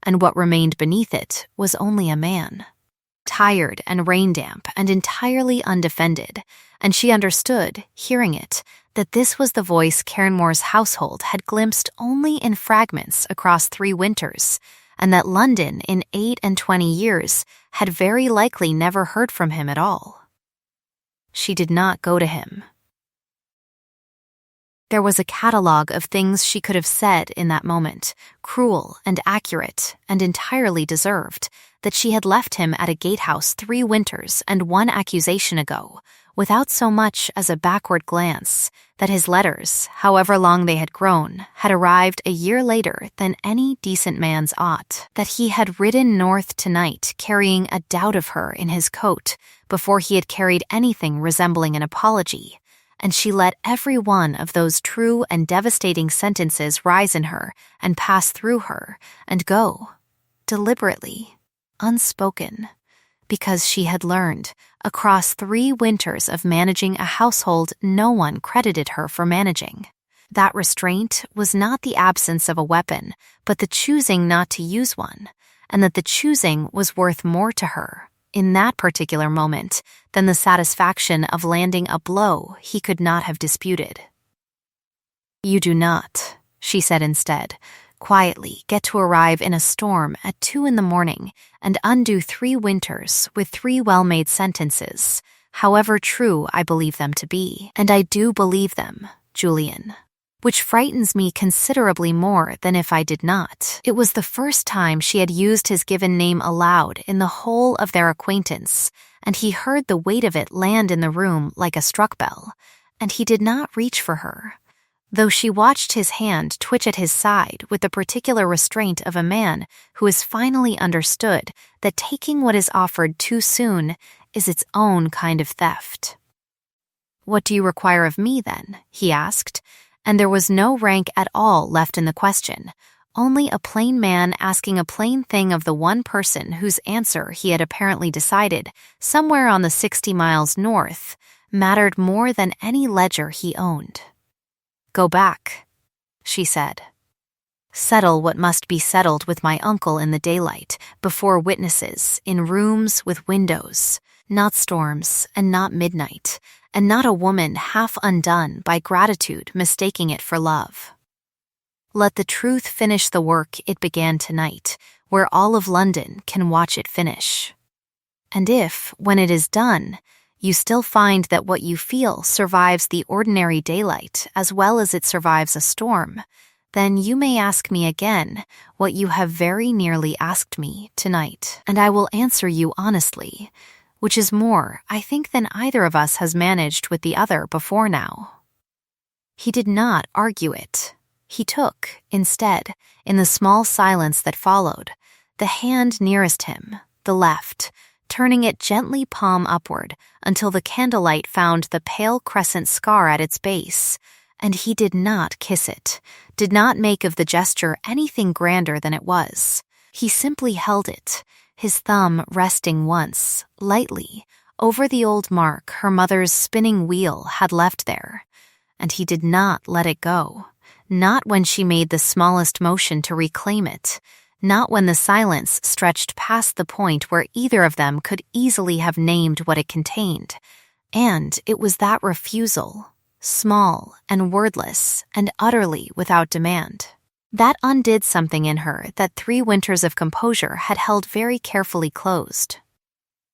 and what remained beneath it was only a man. Tired and rain-damp and entirely undefended, and she understood, hearing it, that this was the voice Cairnmore's household had glimpsed only in fragments across 3 winters, and that London in 28 years had very likely never heard from him at all. She did not go to him. There was a catalogue of things she could have said in that moment, cruel and accurate and entirely deserved, that she had left him at a gatehouse 3 winters and 1 accusation ago, without so much as a backward glance, that his letters, however long they had grown, had arrived a year later than any decent man's ought, that he had ridden north tonight carrying a doubt of her in his coat before he had carried anything resembling an apology, and she let every one of those true and devastating sentences rise in her and pass through her and go, deliberately, unspoken, because she had learned, across 3 winters of managing a household no one credited her for managing, that restraint was not the absence of a weapon, but the choosing not to use one, and that the choosing was worth more to her, in that particular moment, than the satisfaction of landing a blow he could not have disputed. "You do not," she said instead, quietly get to arrive in a storm at 2 a.m. and undo 3 winters with 3 well-made sentences, however true I believe them to be. And I do believe them, Julian, which frightens me considerably more than if I did not. It was the first time she had used his given name aloud in the whole of their acquaintance, and he heard the weight of it land in the room like a struck bell, and he did not reach for her, though she watched his hand twitch at his side with the particular restraint of a man who has finally understood that taking what is offered too soon is its own kind of theft. "What do you require of me, then?" he asked, and there was no rank at all left in the question, only a plain man asking a plain thing of the one person whose answer he had apparently decided, somewhere on the 60 miles north, mattered more than any ledger he owned. "Go back," she said. Settle what must be settled with my uncle in the daylight, before witnesses, in rooms with windows, not storms and not midnight, and not a woman half undone by gratitude mistaking it for love. Let the truth finish the work it began tonight, where all of London can watch it finish. And if, when it is done, you still find that what you feel survives the ordinary daylight as well as it survives a storm, then you may ask me again what you have very nearly asked me tonight, and I will answer you honestly, which is more, I think, than either of us has managed with the other before now. He did not argue it. He took, instead, in the small silence that followed, the hand nearest him, the left, turning it gently palm upward until the candlelight found the pale crescent scar at its base, and he did not kiss it, did not make of the gesture anything grander than it was. He simply held it, his thumb resting once, lightly, over the old mark her mother's spinning wheel had left there, and he did not let it go. Not when she made the smallest motion to reclaim it, not when the silence stretched past the point where either of them could easily have named what it contained. And it was that refusal, small and wordless and utterly without demand, that undid something in her that 3 winters of composure had held very carefully closed.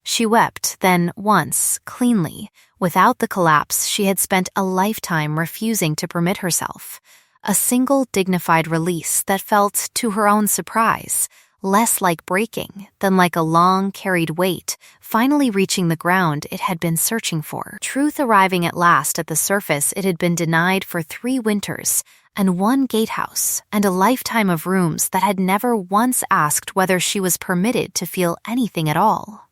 She wept then once, cleanly, without the collapse she had spent a lifetime refusing to permit herself. A single dignified release that felt, to her own surprise, less like breaking than like a long-carried weight finally reaching the ground it had been searching for. Truth arriving at last at the surface it had been denied for 3 winters, and 1 gatehouse, and a lifetime of rooms that had never once asked whether she was permitted to feel anything at all.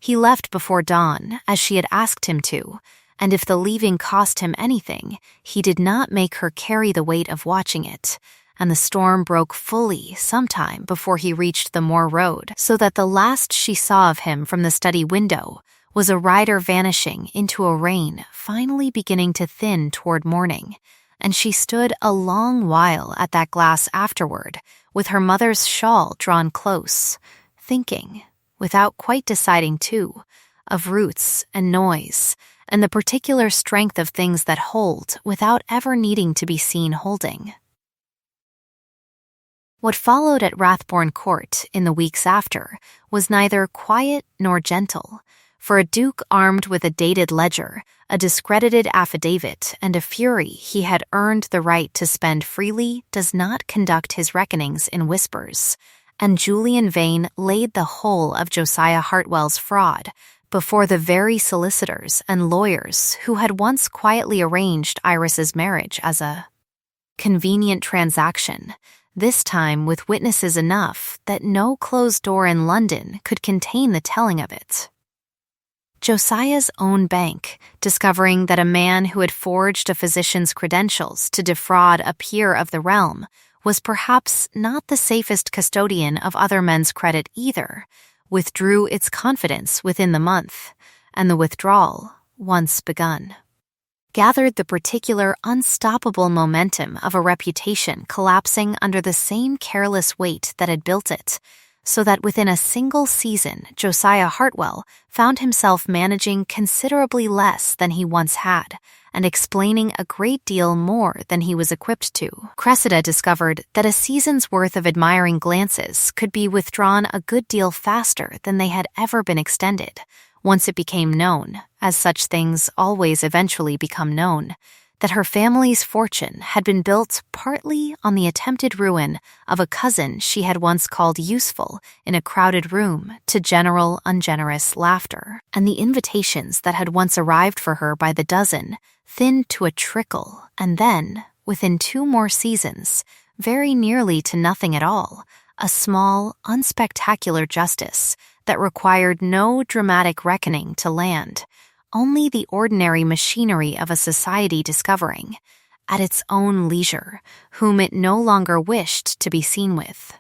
He left before dawn, as she had asked him to, and if the leaving cost him anything, he did not make her carry the weight of watching it, and the storm broke fully sometime before he reached the Moor road, so that the last she saw of him from the study window was a rider vanishing into a rain finally beginning to thin toward morning, and she stood a long while at that glass afterward, with her mother's shawl drawn close, thinking, without quite deciding too, of roots and noise, and the particular strength of things that hold without ever needing to be seen holding. What followed at Rathbourne Court in the weeks after was neither quiet nor gentle, for a duke armed with a dated ledger, a discredited affidavit, and a fury he had earned the right to spend freely does not conduct his reckonings in whispers, and Julian Vane laid the whole of Josiah Hartwell's fraud before the very solicitors and lawyers who had once quietly arranged Iris's marriage as a convenient transaction, this time with witnesses enough that no closed door in London could contain the telling of it. Josiah's own bank, discovering that a man who had forged a physician's credentials to defraud a peer of the realm was perhaps not the safest custodian of other men's credit either, withdrew its confidence within the month, and the withdrawal, once begun, gathered the particular unstoppable momentum of a reputation collapsing under the same careless weight that had built it, so that within a single season Josiah Hartwell found himself managing considerably less than he once had, and explaining a great deal more than he was equipped to. Cressida discovered that a season's worth of admiring glances could be withdrawn a good deal faster than they had ever been extended, once it became known, as such things always eventually become known, that her family's fortune had been built partly on the attempted ruin of a cousin she had once called useful in a crowded room to general ungenerous laughter, and the invitations that had once arrived for her by the dozen thinned to a trickle, and then, within 2 more seasons, very nearly to nothing at all, a small, unspectacular justice that required no dramatic reckoning to land, only the ordinary machinery of a society discovering, at its own leisure, whom it no longer wished to be seen with.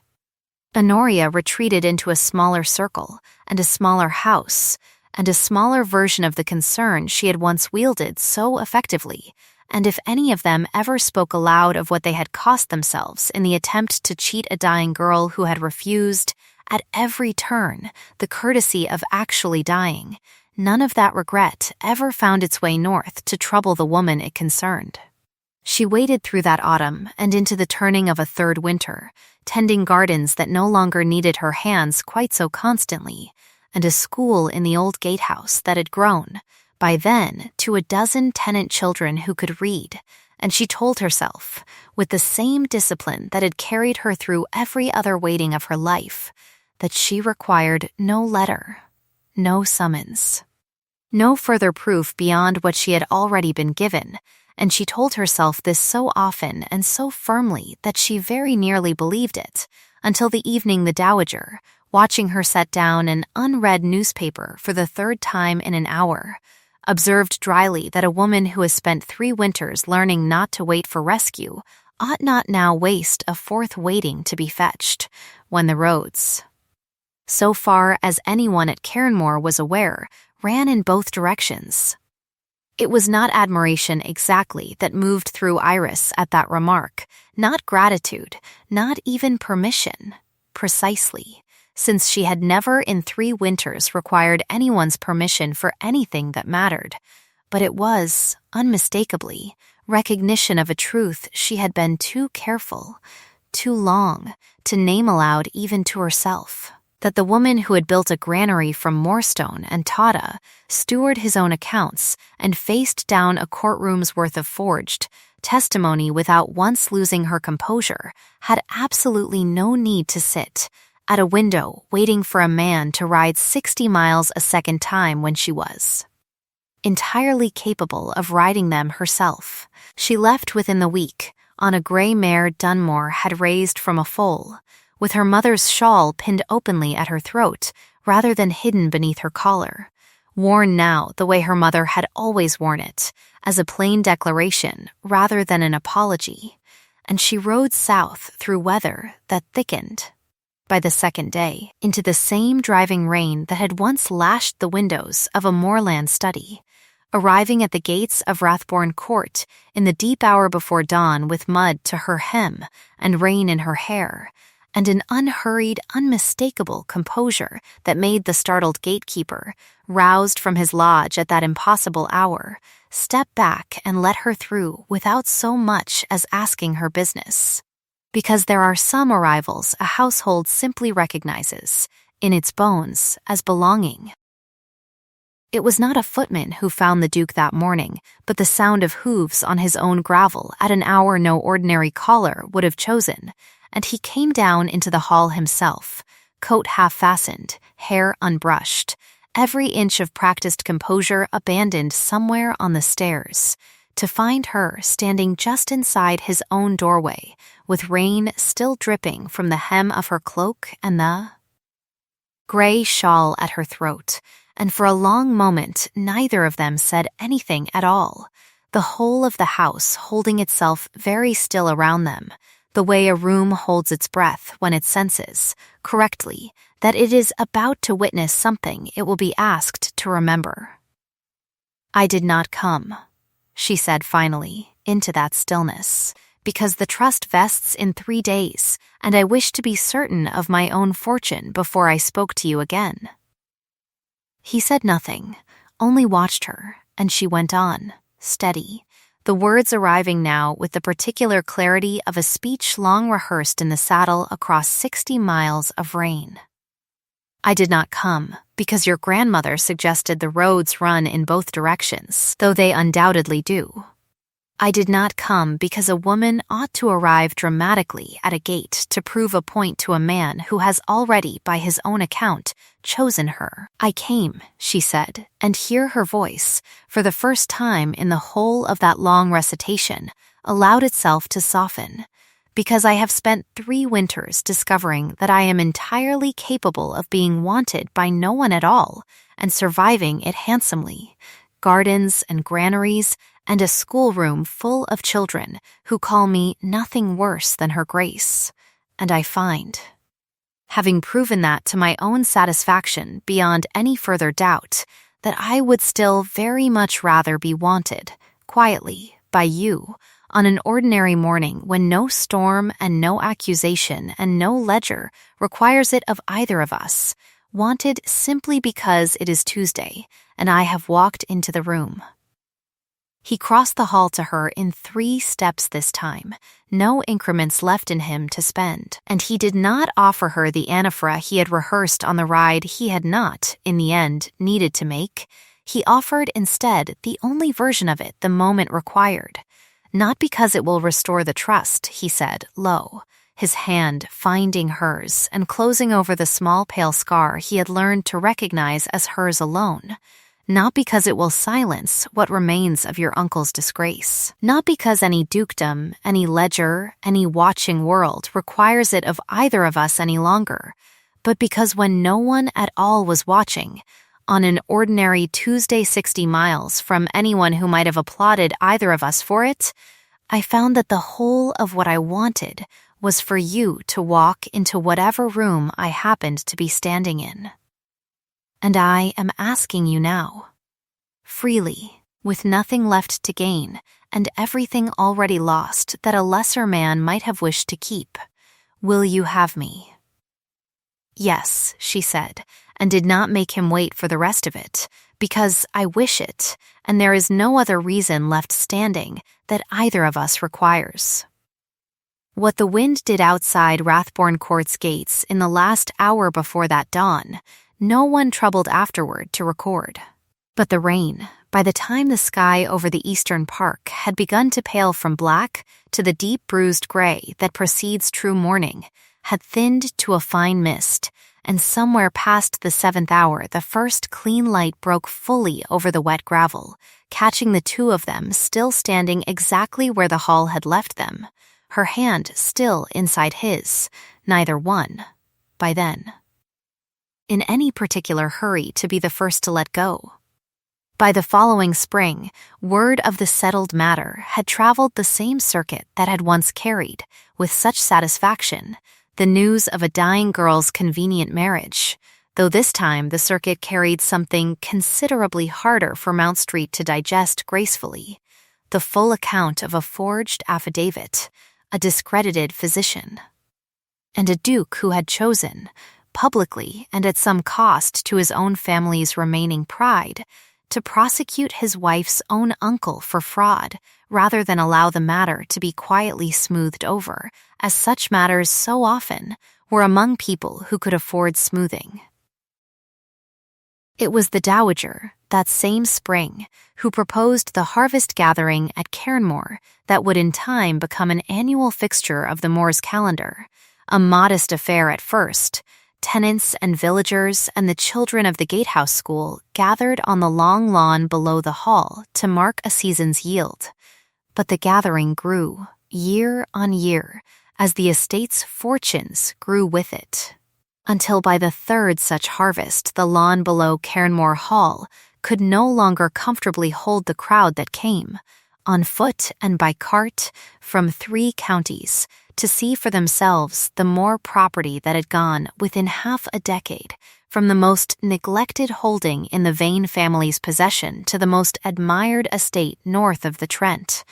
Honoria retreated into a smaller circle, and a smaller house, and a smaller version of the concern she had once wielded so effectively, and if any of them ever spoke aloud of what they had cost themselves in the attempt to cheat a dying girl who had refused, at every turn, the courtesy of actually dying, none of that regret ever found its way north to trouble the woman it concerned. She waited through that autumn and into the turning of a third winter, tending gardens that no longer needed her hands quite so constantly, and a school in the old gatehouse that had grown, by then, to a dozen tenant children who could read, and she told herself, with the same discipline that had carried her through every other waiting of her life, that she required no letter, no summons, no further proof beyond what she had already been given, and she told herself this so often and so firmly that she very nearly believed it, until the evening the dowager, watching her set down an unread newspaper for the third time in an hour, observed dryly that a woman who has spent 3 winters learning not to wait for rescue ought not now waste a 4th waiting to be fetched, when the roads, so far as anyone at Cairnmore was aware, ran in both directions. It was not admiration exactly that moved through Iris at that remark, not gratitude, not even permission, precisely, since she had never in 3 winters required anyone's permission for anything that mattered, but it was, unmistakably, recognition of a truth she had been too careful, too long, to name aloud even to herself. That the woman who had built a granary from moorstone and tata, stewarded his own accounts, and faced down a courtroom's worth of forged testimony without once losing her composure, had absolutely no need to sit at a window waiting for a man to ride 60 miles a second time when she was entirely capable of riding them herself. She left within the week, on a gray mare Dunmore had raised from a foal, with her mother's shawl pinned openly at her throat rather than hidden beneath her collar, worn now the way her mother had always worn it, as a plain declaration rather than an apology, and she rode south through weather that thickened, by the second day, into the same driving rain that had once lashed the windows of a moorland study, arriving at the gates of Rathbourne Court in the deep hour before dawn with mud to her hem and rain in her hair, and an unhurried, unmistakable composure that made the startled gatekeeper, roused from his lodge at that impossible hour, step back and let her through without so much as asking her business. Because there are some arrivals a household simply recognizes, in its bones, as belonging. It was not a footman who found the Duke that morning, but the sound of hooves on his own gravel at an hour no ordinary caller would have chosen, and he came down into the hall himself, coat half-fastened, hair unbrushed, every inch of practiced composure abandoned somewhere on the stairs, to find her standing just inside his own doorway, with rain still dripping from the hem of her cloak and the gray shawl at her throat, and for a long moment neither of them said anything at all, the whole of the house holding itself very still around them, the way a room holds its breath when it senses, correctly, that it is about to witness something it will be asked to remember. "I did not come," she said finally, into that stillness, "because the trust vests in 3 days, and I wish to be certain of my own fortune before I spoke to you again." He said nothing, only watched her, and she went on, steady, the words arriving now with the particular clarity of a speech long rehearsed in the saddle across 60 miles of rain. "I did not come, because your grandmother suggested the roads run in both directions, though they undoubtedly do. I did not come because a woman ought to arrive dramatically at a gate to prove a point to a man who has already, by his own account, chosen her. I came," she said, and here her voice, for the first time in the whole of that long recitation, allowed itself to soften, "because I have spent 3 winters discovering that I am entirely capable of being wanted by no one at all, and surviving it handsomely. Gardens and granaries, and a schoolroom full of children who call me nothing worse than her grace. And I find, having proven that to my own satisfaction beyond any further doubt, that I would still very much rather be wanted, quietly, by you, on an ordinary morning when no storm and no accusation and no ledger requires it of either of us, wanted simply because it is Tuesday, and I have walked into the room. He crossed the hall to her in 3 steps this time, no increments left in him to spend, and he did not offer her the anaphora he had rehearsed on the ride he had not, in the end, needed to make. He offered instead the only version of it the moment required. Not because it will restore the trust, he said, low, his hand finding hers and closing over the small pale scar he had learned to recognize as hers alone. Not because it will silence what remains of your uncle's disgrace. Not because any dukedom, any ledger, any watching world requires it of either of us any longer, but because when no one at all was watching, on an ordinary Tuesday 60 miles from anyone who might have applauded either of us for it, I found that the whole of what I wanted was for you to walk into whatever room I happened to be standing in. And I am asking you now, freely, with nothing left to gain and everything already lost that a lesser man might have wished to keep, will you have me? Yes, she said, and did not make him wait for the rest of it, because I wish it, and there is no other reason left standing that either of us requires. What the wind did outside Rathbourne Court's gates in the last hour before that dawn, no one troubled afterward to record. But the rain, by the time the sky over the eastern park had begun to pale from black to the deep bruised gray that precedes true morning, had thinned to a fine mist, and somewhere past the 7th hour the first clean light broke fully over the wet gravel, catching the 2 of them still standing exactly where the hall had left them, her hand still inside his, neither one, by then, in any particular hurry to be the first to let go. By the following spring, word of the settled matter had traveled the same circuit that had once carried, with such satisfaction, the news of a dying girl's convenient marriage, though this time the circuit carried something considerably harder for Mount Street to digest gracefully, the full account of a forged affidavit, a discredited physician, and a duke who had chosen, publicly and at some cost to his own family's remaining pride, to prosecute his wife's own uncle for fraud rather than allow the matter to be quietly smoothed over, as such matters so often were among people who could afford smoothing. It was the Dowager, that same spring, who proposed the harvest gathering at Cairnmore that would in time become an annual fixture of the Moor's calendar, a modest affair at first. Tenants and villagers and the children of the gatehouse school gathered on the long lawn below the hall to mark a season's yield. But the gathering grew, year on year, as the estate's fortunes grew with it, until by the 3rd such harvest the lawn below Cairnmore Hall could no longer comfortably hold the crowd that came, on foot and by cart, from 3 counties, to see for themselves the Moor property that had gone within half a decade from the most neglected holding in the Vane family's possession to the most admired estate north of the Trent,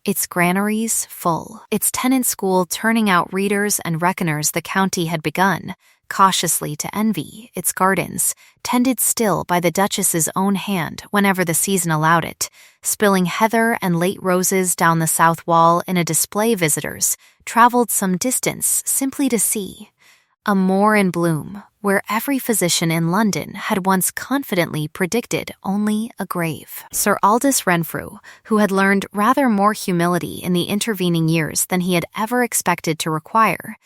its granaries full, its tenant school turning out readers and reckoners the county had begun, cautiously to envy, its gardens, tended still by the Duchess's own hand whenever the season allowed it, spilling heather and late roses down the south wall in a display visitors traveled some distance simply to see. A moor in bloom, where every physician in London had once confidently predicted only a grave. Sir Aldous Renfrew, who had learned rather more humility in the intervening years than he had ever expected to require,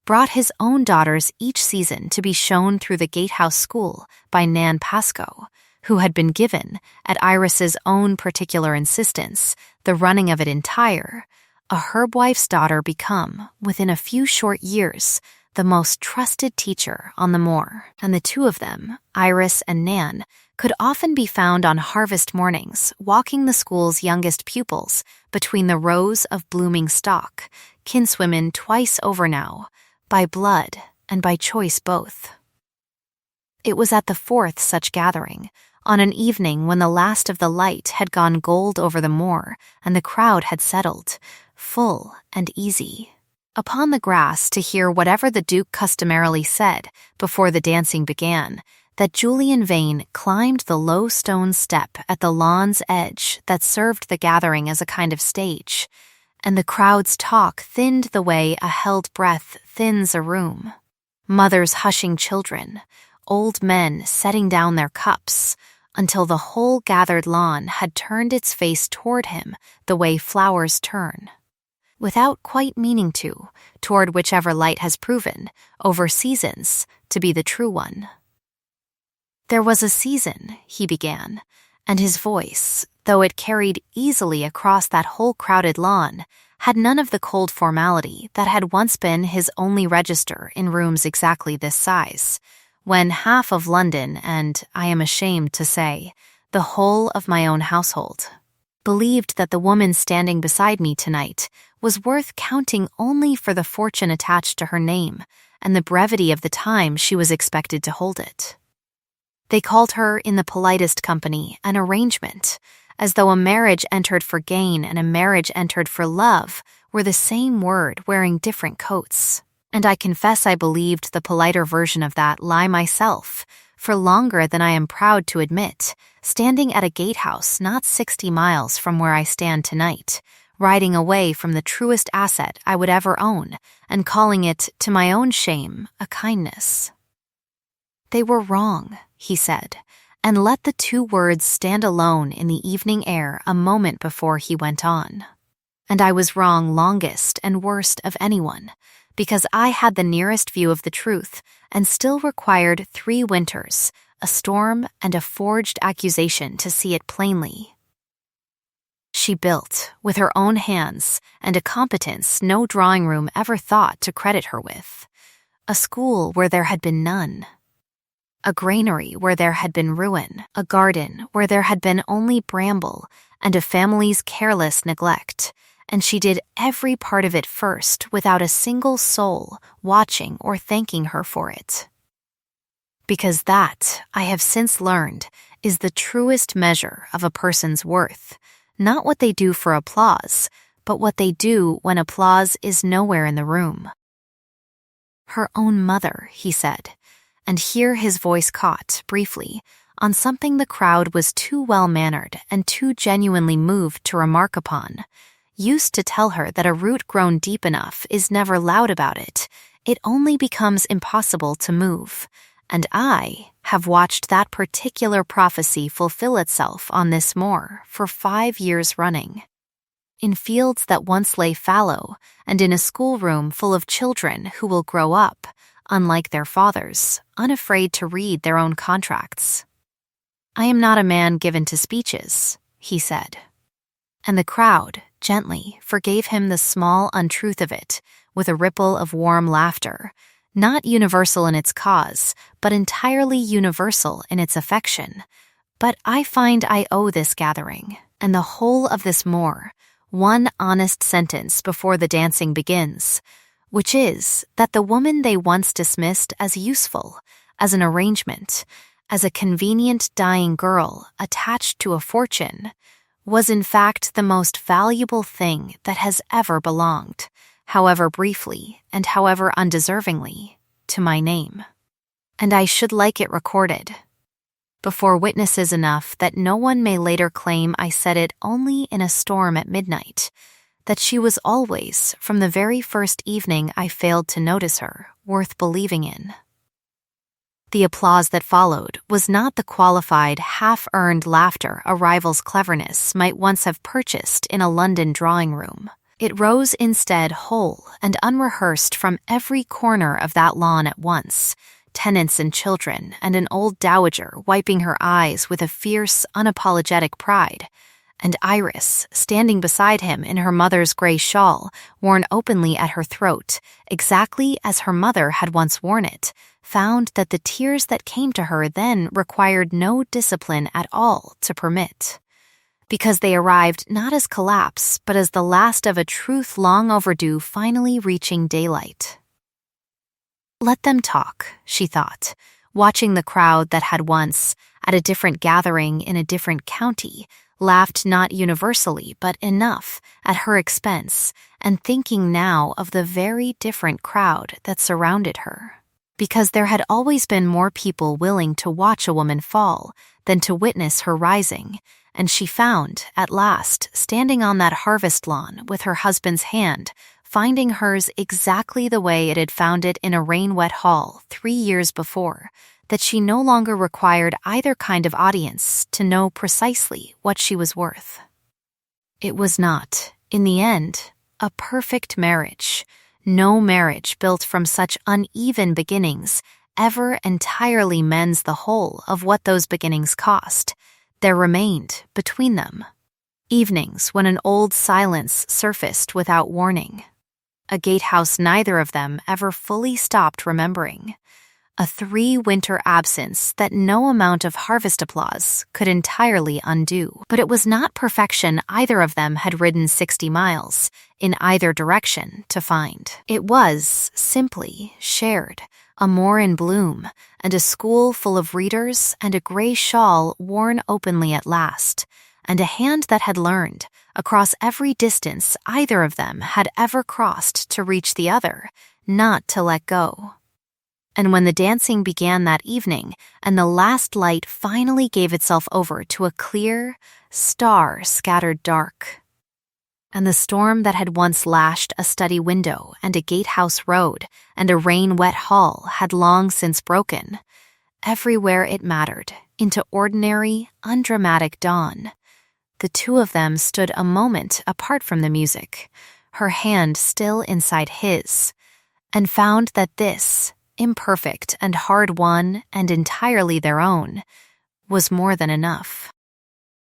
brought his own daughters each season to be shown through the gatehouse school by Nan Pascoe, who had been given, at Iris's own particular insistence, the running of it entire, a herbwife's daughter become, within a few short years, the most trusted teacher on the moor, and the 2 of them, Iris and Nan, could often be found on harvest mornings walking the school's youngest pupils between the rows of blooming stock, kinswomen twice over now, by blood and by choice both. It was at the 4th such gathering, on an evening when the last of the light had gone gold over the moor and the crowd had settled, full and easy, upon the grass to hear whatever the Duke customarily said before the dancing began, that Julian Vane climbed the low stone step at the lawn's edge that served the gathering as a kind of stage, and the crowd's talk thinned the way a held breath thins a room. Mothers hushing children, old men setting down their cups, until the whole gathered lawn had turned its face toward him the way flowers turn, without quite meaning to, toward whichever light has proven, over seasons, to be the true one. "There was a season," he began, and his voice, though it carried easily across that whole crowded lawn, had none of the cold formality that had once been his only register in rooms exactly this size, when half of London and, I am ashamed to say, the whole of my own household, believed that the woman standing beside me tonight was worth counting only for the fortune attached to her name and the brevity of the time she was expected to hold it. They called her in the politest company an arrangement, as though a marriage entered for gain and a marriage entered for love were the same word wearing different coats. And I confess I believed the politer version of that lie myself, for longer than I am proud to admit, standing at a gatehouse not 60 miles from where I stand tonight, riding away from the truest asset I would ever own, and calling it, to my own shame, a kindness. "They were wrong," he said, and let the two words stand alone in the evening air a moment before he went on. "And I was wrong longest and worst of anyone, because I had the nearest view of the truth and still required 3 winters, a storm, and a forged accusation to see it plainly. She built, with her own hands, and a competence no drawing room ever thought to credit her with, a school where there had been none, a granary where there had been ruin, a garden where there had been only bramble, and a family's careless neglect, and she did every part of it first without a single soul watching or thanking her for it. Because that, I have since learned, is the truest measure of a person's worth, not what they do for applause, but what they do when applause is nowhere in the room." "Her own mother," he said, and here his voice caught, briefly, on something the crowd was too well-mannered and too genuinely moved to remark upon, used to tell her that a root grown deep enough is never loud about it, it only becomes impossible to move, and I have watched that particular prophecy fulfill itself on this moor for 5 years running. In fields that once lay fallow, and in a schoolroom full of children who will grow up, unlike their fathers, unafraid to read their own contracts. "I am not a man given to speeches," he said. And the crowd, gently, forgave him the small untruth of it, with a ripple of warm laughter, not universal in its cause, but entirely universal in its affection. But I find I owe this gathering, and the whole of this moor, one honest sentence before the dancing begins, which is that the woman they once dismissed as useful, as an arrangement, as a convenient dying girl attached to a fortune, was in fact the most valuable thing that has ever belonged, however briefly and however undeservingly, to my name. And I should like it recorded, before witnesses enough that no one may later claim I said it only in a storm at midnight, that she was always, from the very first evening I failed to notice her, worth believing in. The applause that followed was not the qualified, half-earned laughter a rival's cleverness might once have purchased in a London drawing-room. It rose instead whole and unrehearsed from every corner of that lawn at once, tenants and children, and an old dowager wiping her eyes with a fierce, unapologetic pride, and Iris, standing beside him in her mother's gray shawl, worn openly at her throat, exactly as her mother had once worn it, found that the tears that came to her then required no discipline at all to permit, because they arrived not as collapse, but as the last of a truth long overdue finally reaching daylight. Let them talk, she thought, watching the crowd that had once, at a different gathering in a different county, laughed not universally but enough at her expense, and thinking now of the very different crowd that surrounded her. Because there had always been more people willing to watch a woman fall than to witness her rising, and she found, at last, standing on that harvest lawn with her husband's hand, finding hers exactly the way it had found it in a rain-wet hall 3 years before, that she no longer required either kind of audience to know precisely what she was worth. It was not, in the end, a perfect marriage. No marriage built from such uneven beginnings ever entirely mends the whole of what those beginnings cost. There remained, between them, evenings when an old silence surfaced without warning, a gatehouse neither of them ever fully stopped remembering, a 3-winter absence that no amount of harvest applause could entirely undo. But it was not perfection either of them had ridden 60 miles, in either direction, to find. It was, simply, shared, a Moor in bloom, and a school full of readers, and a gray shawl worn openly at last, and a hand that had learned, across every distance either of them had ever crossed to reach the other, not to let go. And when the dancing began that evening, and the last light finally gave itself over to a clear, star-scattered dark, and the storm that had once lashed a study window and a gatehouse road and a rain-wet hall had long since broken, everywhere it mattered, into ordinary, undramatic dawn. The two of them stood a moment apart from the music, her hand still inside his, and found that this, imperfect and hard-won and entirely their own, was more than enough.